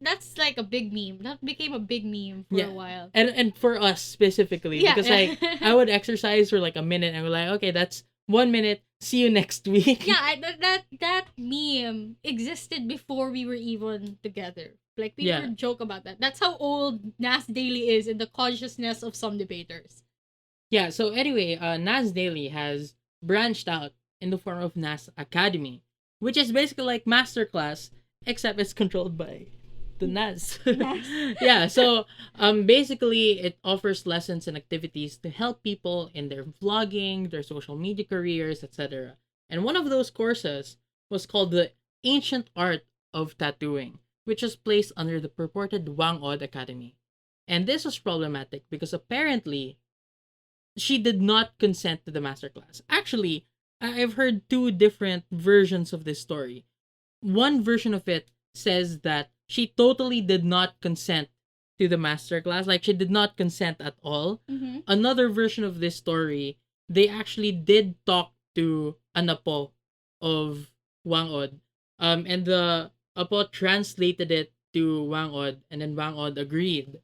that's like a big meme. That became a big meme for a while. And for us specifically, Yeah. because like I would exercise for like a minute and we're like, okay, that's 1 minute. See you next week. Yeah, that meme existed before we were even together. Like people would joke about that. That's how old Nas Daily is in the consciousness of some debaters. Yeah. So anyway, Nas Daily has branched out in the form of Nas Academy, which is basically like masterclass, except it's controlled by the Nas. Yeah, so basically it offers lessons and activities to help people in their vlogging, their social media careers, etc. And one of those courses was called the Ancient Art of Tattooing, which was placed under the purported Whang Academy. And this was problematic because apparently she did not consent to the masterclass. Actually, I've heard two different versions of this story. One version of it says that she totally did not consent to the masterclass. Like, she did not consent at all. Mm-hmm. Another version of this story, they actually did talk to an apo of Wang Od. And the apo translated it to Wang Od, and then Wang Od agreed.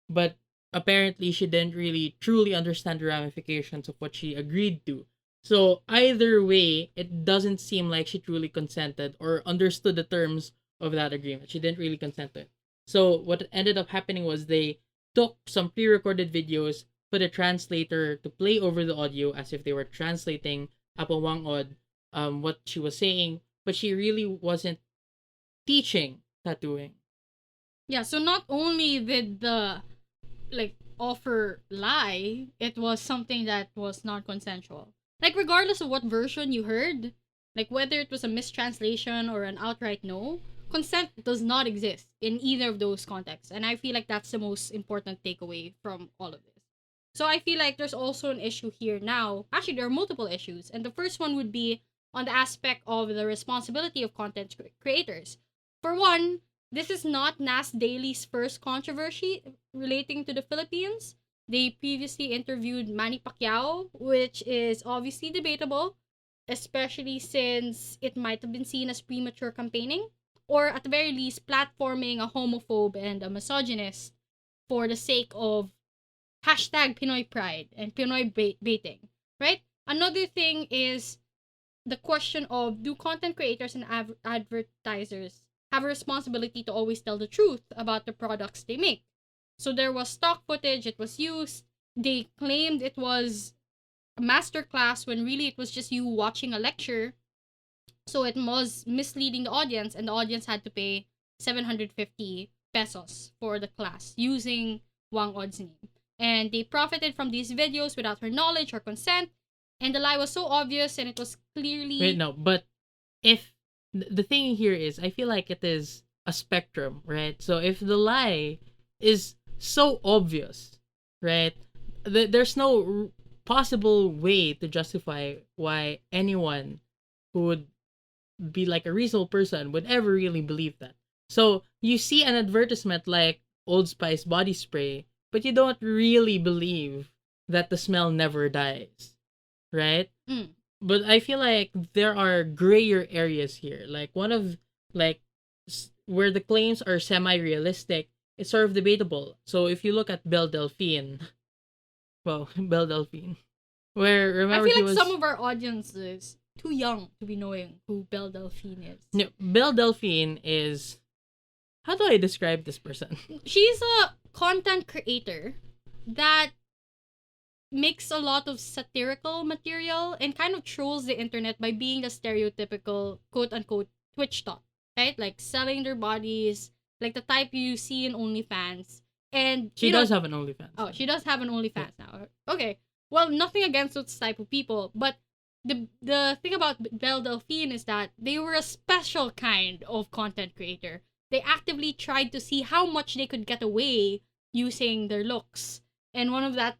But apparently, she didn't really truly understand the ramifications of what she agreed to. So either way, it doesn't seem like she truly consented or understood the terms of that agreement. She didn't really consent to it. So what ended up happening was they took some pre-recorded videos, put a translator to play over the audio as if they were translating Apo Wang Od what she was saying, but she really wasn't teaching tattooing. Yeah, so not only did the offer lie, it was something that was not consensual. Like, regardless of what version you heard, like whether it was a mistranslation or an outright no, consent does not exist in either of those contexts. And I feel like that's the most important takeaway from all of this. So I feel like there's also an issue here now. Actually, there are multiple issues. And the first one would be on the aspect of the responsibility of content creators. For one, this is not Nas Daily's first controversy relating to the Philippines. They previously interviewed Manny Pacquiao, which is obviously debatable, especially since it might have been seen as premature campaigning, or at the very least, platforming a homophobe and a misogynist for the sake of hashtag Pinoy pride and Pinoy baiting, right? Another thing is the question of, do content creators and advertisers have a responsibility to always tell the truth about the products they make? So there was stock footage, it was used. They claimed it was a masterclass when really it was just you watching a lecture. So it was misleading the audience, and the audience had to pay 750 pesos for the class using Wang Od's name. And they profited from these videos without her knowledge or consent. And the lie was so obvious, and it was clearly... Wait, no, but if... The thing here is, I feel like it is a spectrum, right? So if the lie is so obvious, right? There's no possible way to justify why anyone who would be like a reasonable person would ever really believe that. So you see an advertisement like Old Spice body spray, but you don't really believe that the smell never dies, right? Mm. But I feel like there are grayer areas here. Like one of where the claims are semi-realistic, it's sort of debatable. So if you look at Belle Delphine, well, Belle Delphine, where remember I feel like some of our audience is too young to be knowing who Belle Delphine is. No, Belle Delphine is, how do I describe this person? She's a content creator that makes a lot of satirical material and kind of trolls the internet by being the stereotypical quote-unquote Twitch top, right? Like selling their bodies, like the type you see in OnlyFans. And she does have an OnlyFans. Oh, she does have an OnlyFans now. Okay. Well, nothing against those type of people, but the thing about Belle Delphine is that they were a special kind of content creator. They actively tried to see how much they could get away using their looks. and one of that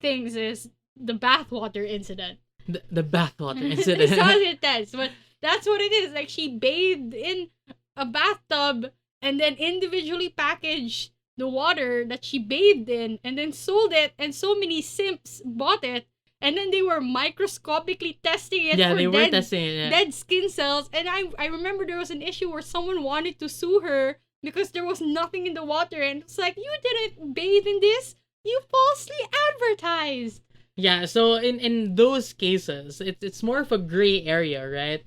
things is the bathwater incident. The bathwater It incident. sounds intense, but that's what it is. Like, she bathed in a bathtub and then individually packaged the water that she bathed in and then sold it, and so many simps bought it, and then they were microscopically testing it Yeah, for they were testing it. Yeah. dead skin cells. And I remember there was an issue where someone wanted to sue her because there was nothing in the water, and it's like, you didn't bathe in this, you falsely advertised. Yeah, so in those cases, it's more of a gray area, right?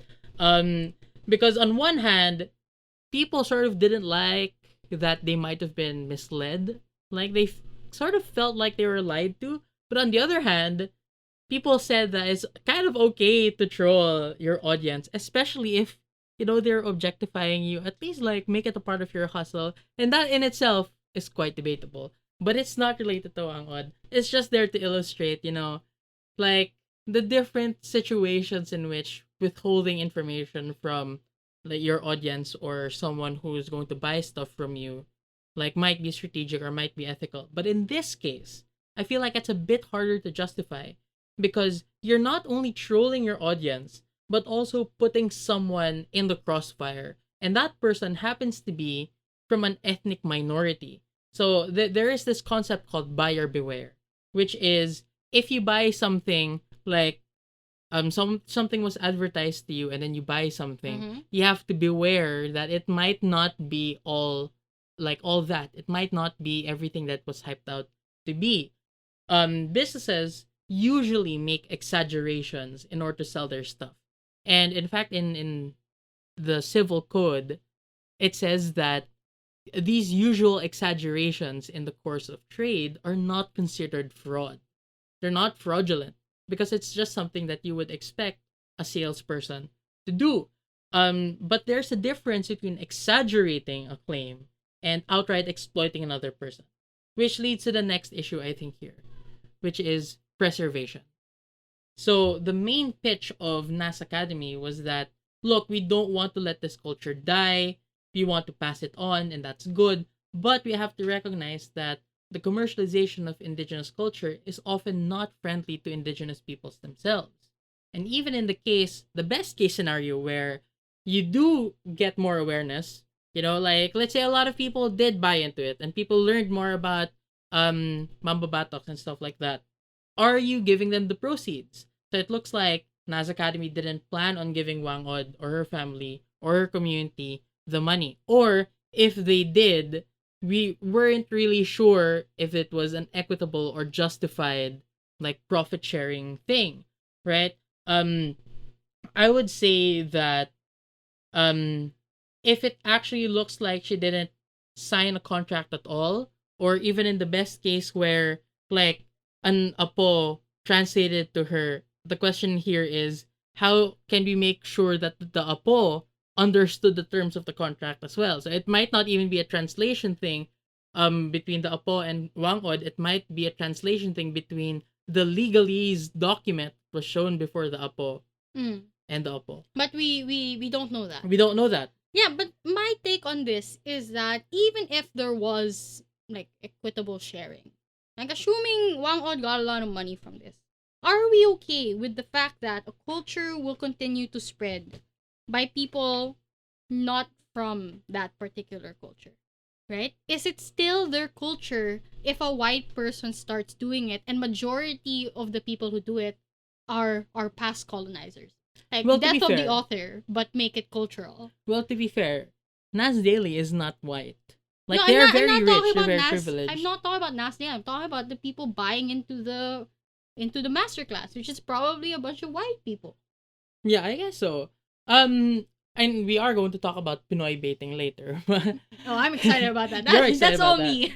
Because on one hand, people sort of didn't like that they might have been misled, like they sort of felt like they were lied to. But on the other hand, people said that it's kind of okay to troll your audience, especially if they're objectifying you. At least like make it a part of your hustle, and that in itself is quite debatable. But it's not related to Wang Od. It's just there to illustrate, like the different situations in which withholding information from like your audience or someone who's going to buy stuff from you, like might be strategic or might be ethical. But in this case, I feel like it's a bit harder to justify because you're not only trolling your audience, but also putting someone in the crossfire. And that person happens to be from an ethnic minority. So there is this concept called buyer beware, which is if you buy something like something was advertised to you and then you buy something, you have to beware that it might not be all that. It might not be everything that was hyped out to be. Businesses usually make exaggerations in order to sell their stuff. And in fact, in the civil code, it says that these usual exaggerations in the course of trade are not considered fraud. They're not fraudulent because it's just something that you would expect a salesperson to do. But there's a difference between exaggerating a claim and outright exploiting another person, which leads to the next issue I think here, which is preservation. So the main pitch of NAS Academy was that, look, we don't want to let this culture die. We want to pass it on, and that's good. But we have to recognize that the commercialization of indigenous culture is often not friendly to indigenous peoples themselves. And even in the best case scenario where you do get more awareness, like let's say a lot of people did buy into it and people learned more about Mambabatoks and stuff like that. Are you giving them the proceeds? So it looks like NAS Academy didn't plan on giving Wang Od or her family or her community the money. Or if they did, we weren't really sure if it was an equitable or justified like profit sharing thing, right? I would say that if it actually looks like she didn't sign a contract at all, or even in the best case where like an apo translated to her, the question here is how can we make sure that the apo understood the terms of the contract as well? So it might not even be a translation thing between the apo and Wang Od. It might be a translation thing between the legalese document was shown before the apo and the apo. But we don't know that. We don't know that. Yeah, but my take on this is that even if there was like equitable sharing, like assuming Wang Od got a lot of money from this, are we okay with the fact that a culture will continue to spread by people not from that particular culture? Right? Is it still their culture if a white person starts doing it and majority of the people who do it are past colonizers? Like, Well, death of fair, the author, but make it cultural. Well, to be fair, Nas Daily is not white. Like, No, they're I'm very not rich, talking they're about very Nas. privileged. I'm not talking about Nas Day. I'm talking about the people buying into the masterclass, which is probably a bunch of white people. Yeah, I guess so. And we are going to talk about Pinoy baiting later. Oh, I'm excited about that. You're excited That's all about me.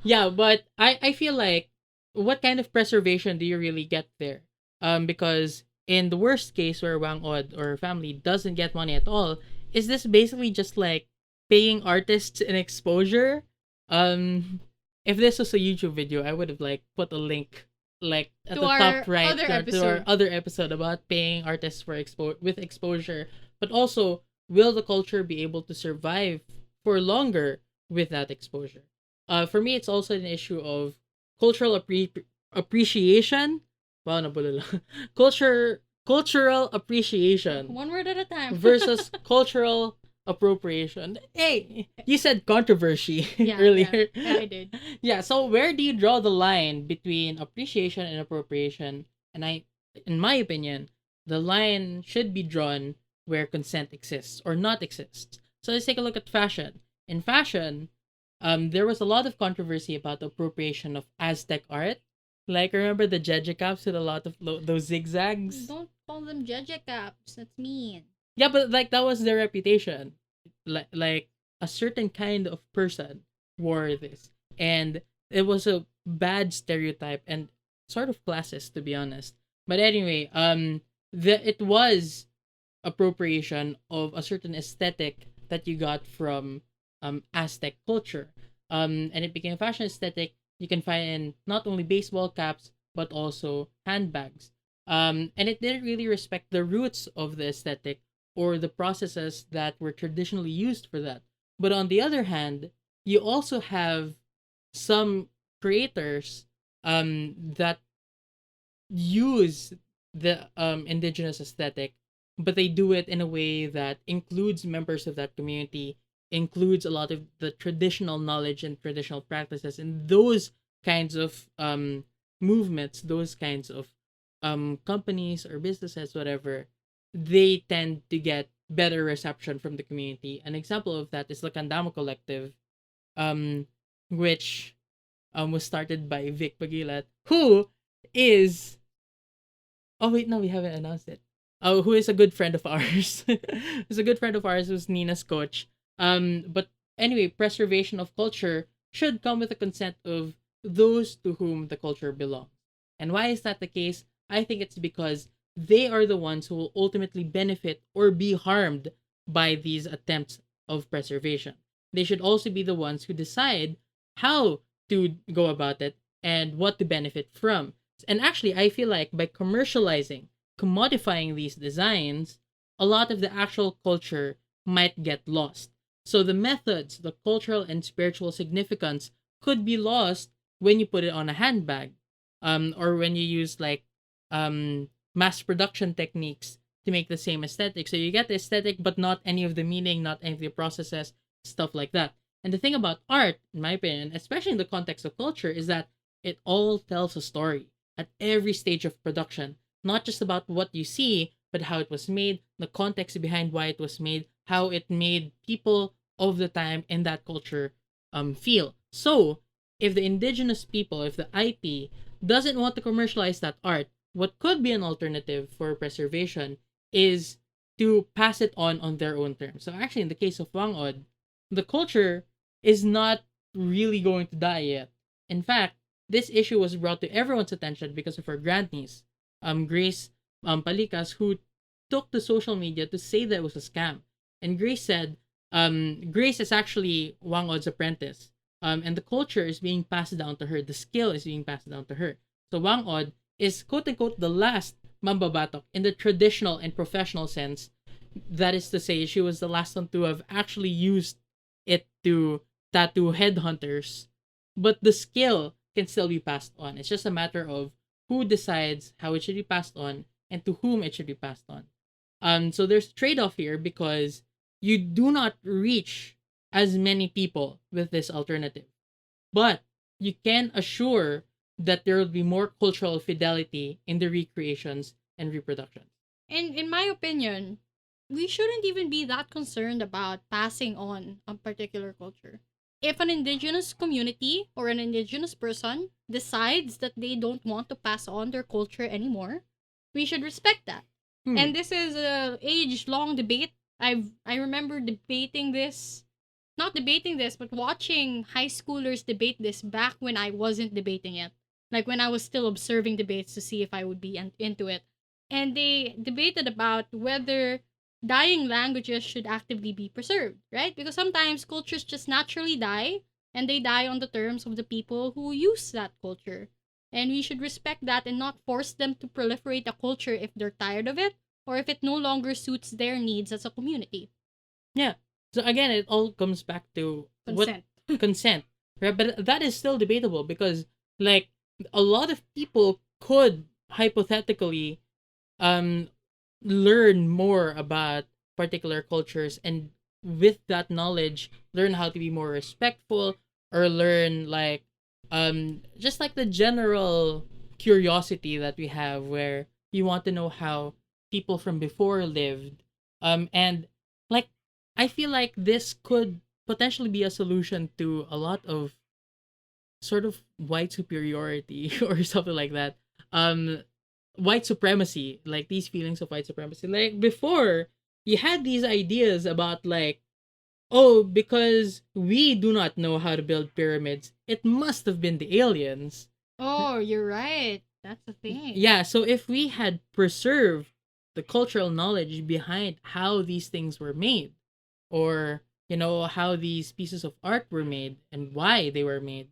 Yeah, but I feel like what kind of preservation do you really get there? Because in the worst case where Wang Od or her family doesn't get money at all, is this basically just like paying artists an exposure? If this was a YouTube video, I would have like put a link like at To the our top right other to our episode. other episode about paying artists for with exposure. But also, will the culture be able to survive for longer with that exposure? For me, it's also an issue of cultural appreciation. Wow, nabulala. Cultural appreciation One word at a time. versus cultural appropriation. Hey, you said controversy earlier. Yeah, I did. Yeah, so where do you draw the line between appreciation and appropriation? And in my opinion, the line should be drawn where consent exists or not exists. So let's take a look at fashion. In fashion, there was a lot of controversy about the appropriation of Aztec art. Like, remember the Jeje caps with a lot of those zigzags? Don't call them Jeje caps. That's mean. Yeah, but like that was their reputation. Like a certain kind of person wore this, and it was a bad stereotype and sort of classist, to be honest. But anyway, it was appropriation of a certain aesthetic that you got from Aztec culture. And it became a fashion aesthetic you can find in not only baseball caps but also handbags. And it didn't really respect the roots of the aesthetic or the processes that were traditionally used for that. But on the other hand, you also have some creators that use the indigenous aesthetic, but they do it in a way that includes members of that community, includes a lot of the traditional knowledge and traditional practices, and those kinds of movements, those kinds of companies or businesses, whatever, they tend to get better reception from the community. An example of that is the Kandamo Collective, um, which was started by Vic Pagilat, who is oh wait, no, we haven't announced it. Oh, who is a good friend of ours? Who's a good friend of ours, who's Nina's coach. But anyway, preservation of culture should come with the consent of those to whom the culture belongs. And why is that the case? I think it's because they are the ones who will ultimately benefit or be harmed by these attempts of preservation. They should also be the ones who decide how to go about it and what to benefit from. And actually, I feel like by commercializing, commodifying these designs, a lot of the actual culture might get lost. So the methods, the cultural and spiritual significance could be lost when you put it on a handbag, or when you use like mass production techniques to make the same aesthetic. So you get the aesthetic, but not any of the meaning, not any of the processes, stuff like that. And the thing about art, in my opinion, especially in the context of culture, is that it all tells a story at every stage of production, not just about what you see, but how it was made, the context behind why it was made, how it made people of the time in that culture feel. So, if the indigenous people, if the IP doesn't want to commercialize that art, what could be an alternative for preservation is to pass it on their own terms. So actually, in the case of Whang, the culture is not really going to die yet. In fact, this issue was brought to everyone's attention because of her grandniece, Grace Palikas, who took to social media to say that it was a scam. And Grace said, Grace is actually Whang apprentice, and the culture is being passed down to her. The skill is being passed down to her. So Whang is quote unquote the last mambabatok in the traditional and professional sense. That is to say, she was the last one to have actually used it to tattoo headhunters. But the skill can still be passed on. It's just a matter of who decides how it should be passed on and to whom it should be passed on. So there's a trade-off here because you do not reach as many people with this alternative. But you can assure that there will be more cultural fidelity in the recreations and reproductions. And in my opinion, we shouldn't even be that concerned about passing on a particular culture. If an indigenous community or an indigenous person decides that they don't want to pass on their culture anymore, we should respect that. And this is a age-long debate. I remember debating this, not debating this, but watching high schoolers debate this back when I wasn't debating it. Like when I was still observing debates to see if I would be into it. And they debated about whether dying languages should actively be preserved, right? Because sometimes cultures just naturally die, and they die on the terms of the people who use that culture. And we should respect that and not force them to proliferate a culture if they're tired of it or if it no longer suits their needs as a community. Yeah. So again, it all comes back to Consent. Consent, right? But that is still debatable because, like, a lot of people could hypothetically um learn more about particular cultures, and with that knowledge learn how to be more respectful, or learn like just like the general curiosity that we have, where you want to know how people from before lived. And like, I feel like this could potentially be a solution to a lot of sort of white superiority or something like that. Um, White supremacy, like these feelings of white supremacy. Like before, you had these ideas about like, oh, because we do not know how to build pyramids, it must have been the aliens. Oh, you're right. That's the thing. Yeah, so if we had preserved the cultural knowledge behind how these things were made, or how these pieces of art were made and why they were made,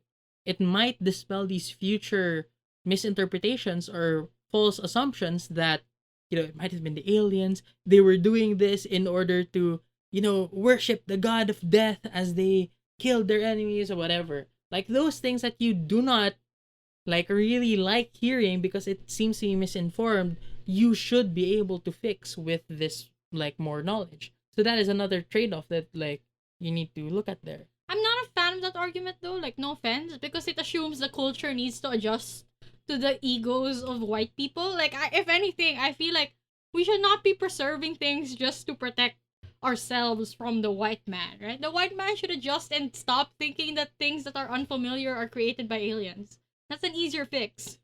it might dispel these future misinterpretations or false assumptions that it might have been the aliens. They were doing this in order to worship the god of death as they killed their enemies or whatever, like those things that you do not like really like hearing because it seems to be misinformed. You should be able to fix with this like more knowledge. So that is another trade-off that like you need to look at there. I'm not a fan of that argument though, like no offense, because it assumes the culture needs to adjust to the egos of white people. Like if anything, I feel like we should not be preserving things just to protect ourselves from the white man, right? The white man should adjust and stop thinking that things that are unfamiliar are created by aliens. That's an easier fix.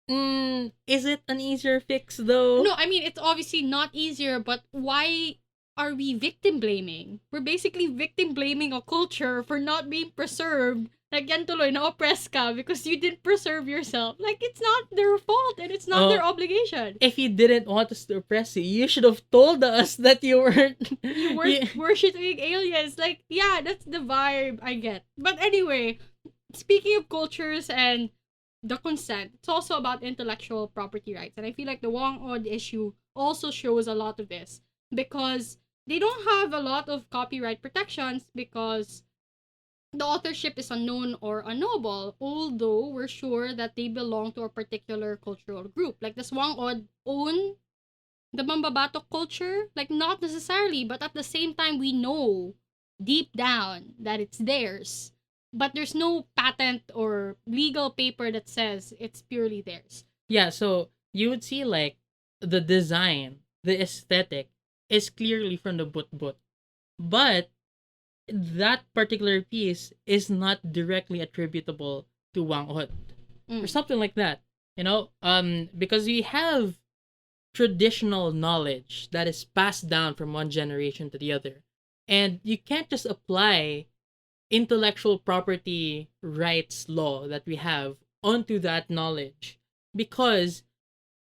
Is it an easier fix though? No, I mean it's obviously not easier, but why are we victim blaming? We're basically victim blaming a culture for not being preserved. Like yan tuloy, na-oppress ka because you didn't preserve yourself. Like it's not their fault and it's not their obligation. If you didn't want us to oppress you, you should have told us that you weren't you weren't worshipping aliens. Like, yeah, that's the vibe I get. But anyway, speaking of cultures and the consent, it's also about intellectual property rights. And I feel like the Wang Od issue also shows a lot of this because they don't have a lot of copyright protections because the authorship is unknown or unknowable, although we're sure that they belong to a particular cultural group. Like, does Wang Od own the Mambabatok culture? Like, not necessarily, but at the same time, we know deep down that it's theirs. But there's no patent or legal paper that says it's purely theirs. Yeah, so you would see like the design, the aesthetic is clearly from the But that particular piece is not directly attributable to Wang Od or something like that. Because we have traditional knowledge that is passed down from one generation to the other. And you can't just apply intellectual property rights law that we have onto that knowledge, because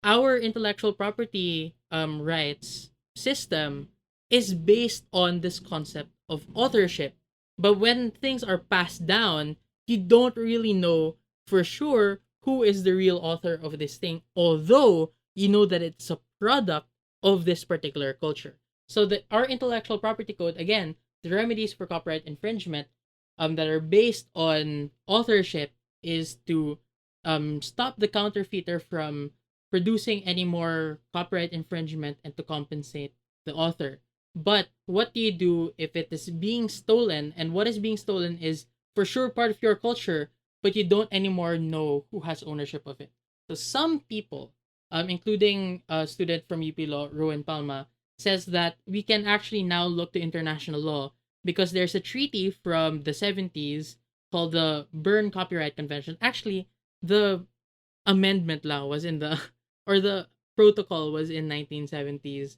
our intellectual property rights system is based on this concept of authorship. But when things are passed down, you don't really know for sure who is the real author of this thing, although you know that it's a product of this particular culture. So that our intellectual property code, again, the remedies for copyright infringement that are based on authorship is to stop the counterfeiter from producing any more copyright infringement and to compensate the author. But what do you do if it is being stolen, and what is being stolen is for sure part of your culture, but you don't anymore know who has ownership of it? So some people, including a student from UP Law, Rowan Palma, says that we can actually now look to international law because there's a treaty from the 70s called the Berne Copyright Convention. Actually, the amendment law was in the or the protocol was in 1970s.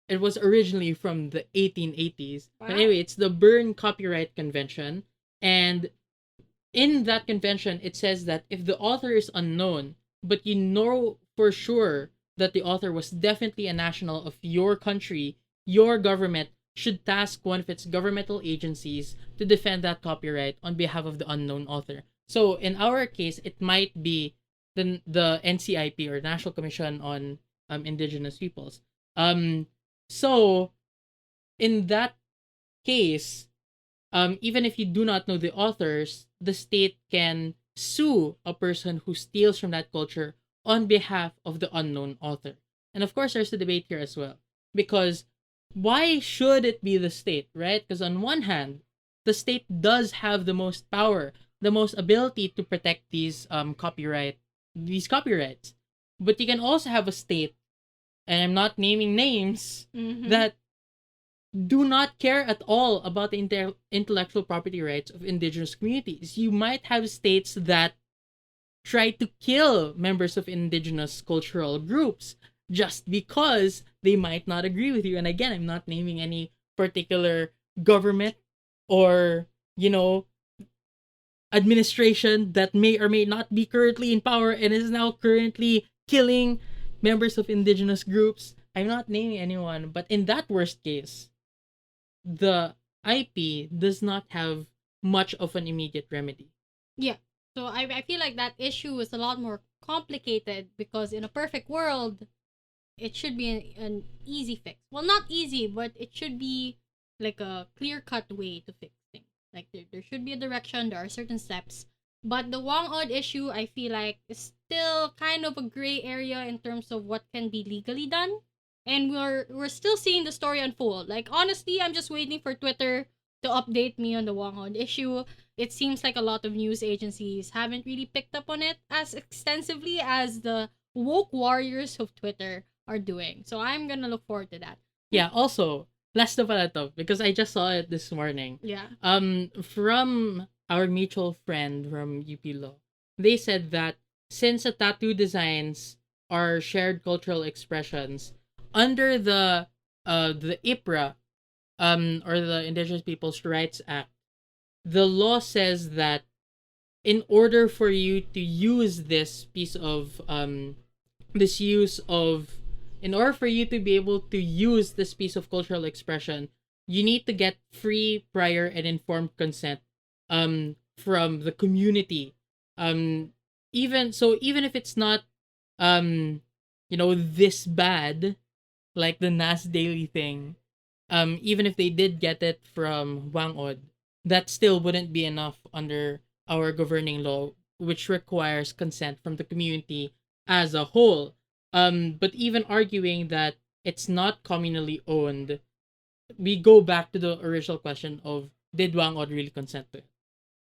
It was originally from the 1880s. Wow. But anyway, it's the Berne Copyright Convention, and in that convention it says that if the author is unknown, but you know for sure that the author was definitely a national of your country, your government should task one of its governmental agencies to defend that copyright on behalf of the unknown author. So in our case, it might be the NCIP, or National Commission on Indigenous Peoples. So in that case, even if you do not know the authors, the state can sue a person who steals from that culture on behalf of the unknown author. And of course, there's the debate here as well. Because why should it be the state, right? Because on one hand, the state does have the most power, the most ability to protect these copyrights. But you can also have a state, and I'm not naming names, Mm-hmm. that do not care at all about the intellectual property rights of indigenous communities. You might have states that try to kill members of indigenous cultural groups just because they might not agree with you. And again, I'm not naming any particular government or, you know, administration that may or may not be currently in power and is now currently killing members of indigenous groups. I'm not naming anyone, but in that worst case, the IP does not have much of an immediate remedy. Yeah. So I feel like that issue is a lot more complicated because in a perfect world, it should be an easy fix. Well, not easy, but it should be like a clear cut way to fix things. Like there should be a direction, there are certain steps. But the Wang Odd issue, I feel like, is still kind of a gray area in terms of what can be legally done. And we're still seeing the story unfold. Like honestly, I'm just waiting for Twitter to update me on the Wang Odd issue. It seems like a lot of news agencies haven't really picked up on it as extensively as the woke warriors of Twitter are doing. So I'm gonna look forward to that. Yeah, also, last na pala to, because I just saw it this morning. Yeah. From our mutual friend from UP Law, they said that since the tattoo designs are shared cultural expressions under the IPRA, or the Indigenous Peoples' Rights Act, the law says that in order for you to use this piece of this use of in order for you to be able to use this piece of cultural expression, you need to get free, prior, and informed consent from the community. Um even if it's not this bad, like the Nas Daily thing, even if they did get it from Wang Od, that still wouldn't be enough under our governing law, which requires consent from the community as a whole. But even arguing that it's not communally owned, we go back to the original question of, did Wang Od really consent to it?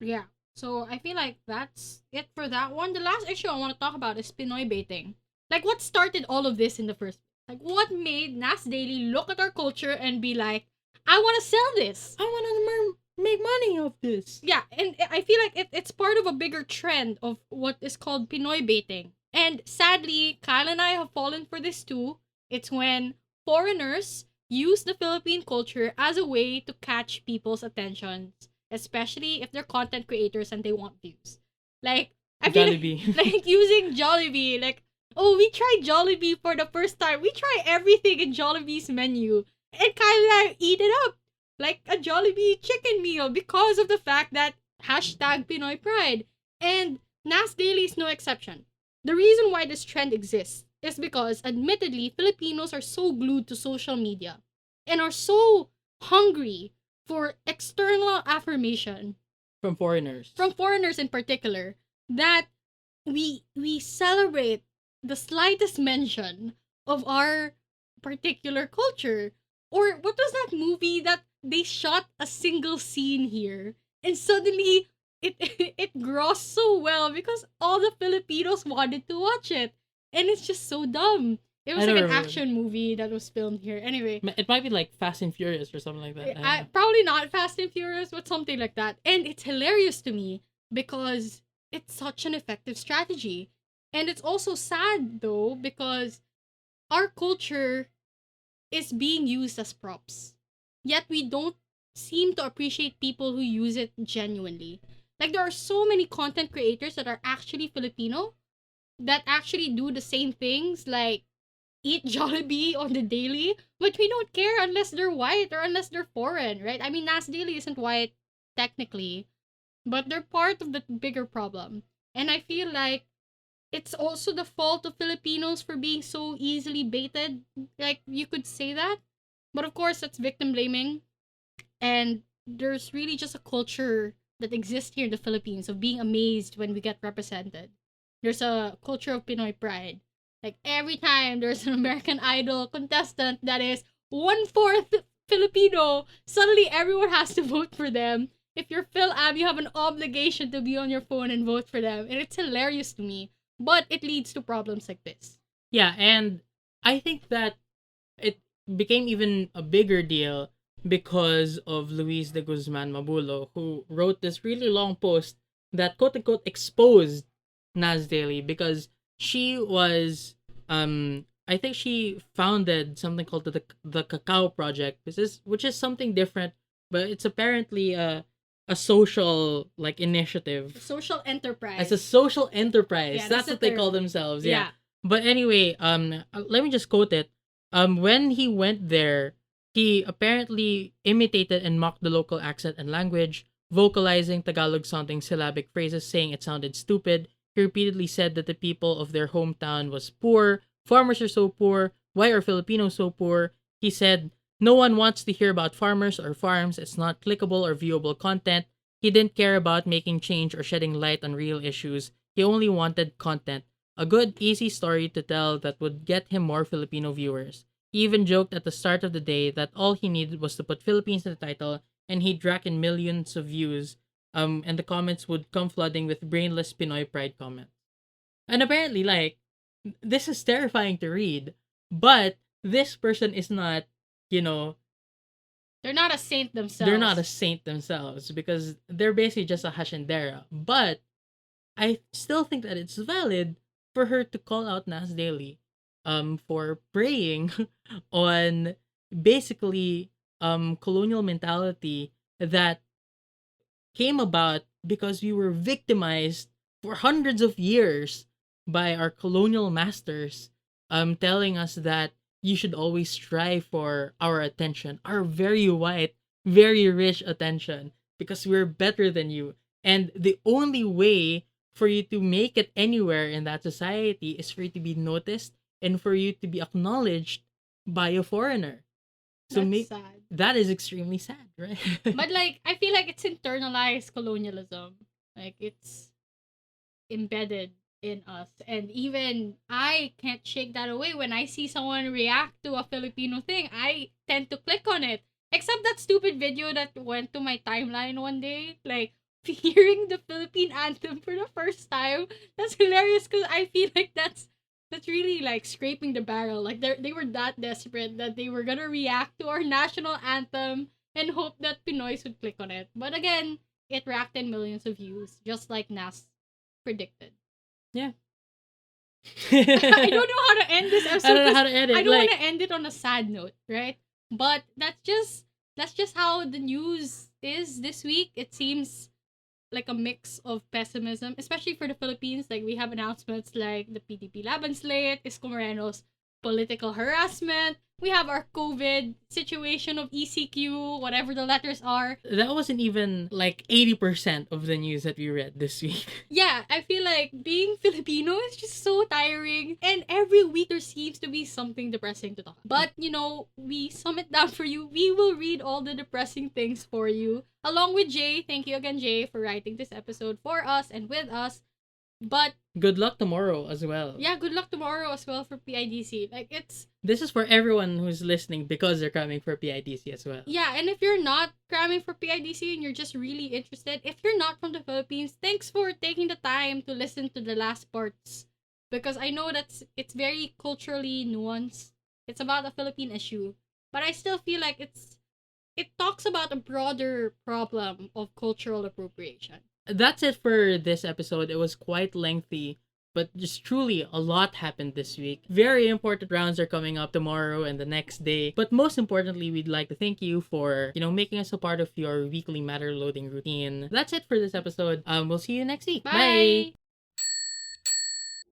Yeah. So I feel like that's it for that one. The last issue I want to talk about is Pinoy baiting. Like what started all of this in the first place? Like what made Nas Daily look at our culture and be like, I want to sell this. I want to make money off this. Yeah, and I feel like it's part of a bigger trend of what is called Pinoy baiting. And sadly, Kyle and I have fallen for this too. It's when foreigners use the Philippine culture as a way to catch people's attention, especially if they're content creators and they want views. Like, I feel Jollibee. like using Jollibee, like, oh, we tried Jollibee for the first time. We try everything in Jollibee's menu. And Kyle and I eat it up like a Jollibee chicken meal because of the fact that hashtag Pinoy Pride. And Nas Daily is no exception. The reason why this trend exists is because, admittedly, Filipinos are so glued to social media and are so hungry for external affirmation From foreigners. from foreigners in particular that we celebrate the slightest mention of our particular culture. Or what was that movie that they shot a single scene here and suddenly it it grossed so well because all the Filipinos wanted to watch it. And it's just so dumb. It was I like don't an remember. action movie that was filmed here. Anyway, It might be like Fast and Furious or something like that. probably not Fast and Furious, but something like that. And it's hilarious to me because it's such an effective strategy. And it's also sad though because our culture is being used as props. Yet we don't seem to appreciate people who use it genuinely. Like there are so many content creators that are actually Filipino that actually do the same things like eat Jollibee on the daily, but we don't care unless they're white or unless they're foreign, right? I mean, Nas Daily isn't white technically, but they're part of the bigger problem. And I feel like it's also the fault of Filipinos for being so easily baited. Like, you could say that. But of course, that's victim blaming. And there's really just a culture that exists here in the Philippines of being amazed when we get represented. There's a culture of Pinoy pride. Like every time there's an American Idol contestant that is 1/4 Filipino, suddenly everyone has to vote for them. If you're Phil Ab, you have an obligation to be on your phone and vote for them. And it's hilarious to me. But it leads to problems like this. Yeah, and I think that it became even a bigger deal because of Luis de Guzman Mabulo, who wrote this really long post that quote unquote exposed Nas Daily because she was I think she founded something called the Cacao Project, which is something different, but it's apparently a social like initiative. Social enterprise. As a social enterprise. Yeah, that's the what they term. call themselves. Yeah. Yeah. But anyway, let me just quote it. When he went there, he apparently imitated and mocked the local accent and language, vocalizing Tagalog-sounding syllabic phrases, saying it sounded stupid. He repeatedly said that the people of their hometown was poor. Farmers are so poor. Why are Filipinos so poor? He said, no one wants to hear about farmers or farms. It's not clickable or viewable content. He didn't care about making change or shedding light on real issues. He only wanted content. A good, easy story to tell that would get him more Filipino viewers. He even joked at the start of the day that all he needed was to put Philippines in the title and he'd rack in millions of views. And the comments would come flooding with brainless Pinoy pride comments. And apparently, like, this is terrifying to read, but this person is not, you know, They're not a saint themselves. they're not a saint themselves because they're basically just a haciendera. But I still think that it's valid for her to call out Nas Daily for preying on basically colonial mentality that came about because we were victimized for hundreds of years by our colonial masters telling us that you should always strive for our attention, our very white, very rich attention, because we're better than you. And the only way for you to make it anywhere in that society is for you to be noticed and for you to be acknowledged by a foreigner. So That's sad. that is extremely sad, right? But like, I feel like it's internalized colonialism. Like it's embedded in us, and even I can't shake that away. When I see someone react to a Filipino thing, I tend to click on it. Except that stupid video that went to my timeline one day, like hearing the Philippine anthem for the first time. That's hilarious because I feel like that's really like scraping the barrel. Like they were that desperate that they were gonna react to our national anthem and hope that Pinoys would click on it. But again, it racked in millions of views, just like Nas predicted. Yeah. I don't know how to end this episode. I don't know how to end it. I don't like, want to end it on a sad note, right? But that's just how the news is this week. It seems like a mix of pessimism, especially for the Philippines. Like we have announcements like the PDP Laban slate, Isko Moreno's political harassment. We have our COVID situation of ECQ, whatever the letters are. that wasn't even like 80% of the news that we read this week. Yeah, I feel like being Filipino is just so tiring. And every week there seems to be something depressing to talk. But, you know, we sum it down for you. We will read all the depressing things for you. Along with Jay. Thank you again, Jay, for writing this episode for us and with us. But Good luck tomorrow as well. yeah, good luck tomorrow as well for PIDC. Like This is for everyone who's listening because they're coming for PIDC as well. yeah, and if you're not cramming for PIDC and you're just really interested, if you're not from the Philippines, thanks for taking the time to listen to the last parts. Because I know it's very culturally nuanced. It's about a Philippine issue. But I still feel like it talks about a broader problem of cultural appropriation. That's it for this episode. It was quite lengthy, but just truly a lot happened this week. Very important rounds are coming up tomorrow and the next day. But most importantly, we'd like to thank you for, making us a part of your weekly matter loading routine. That's it for this episode. We'll see you next week. Bye.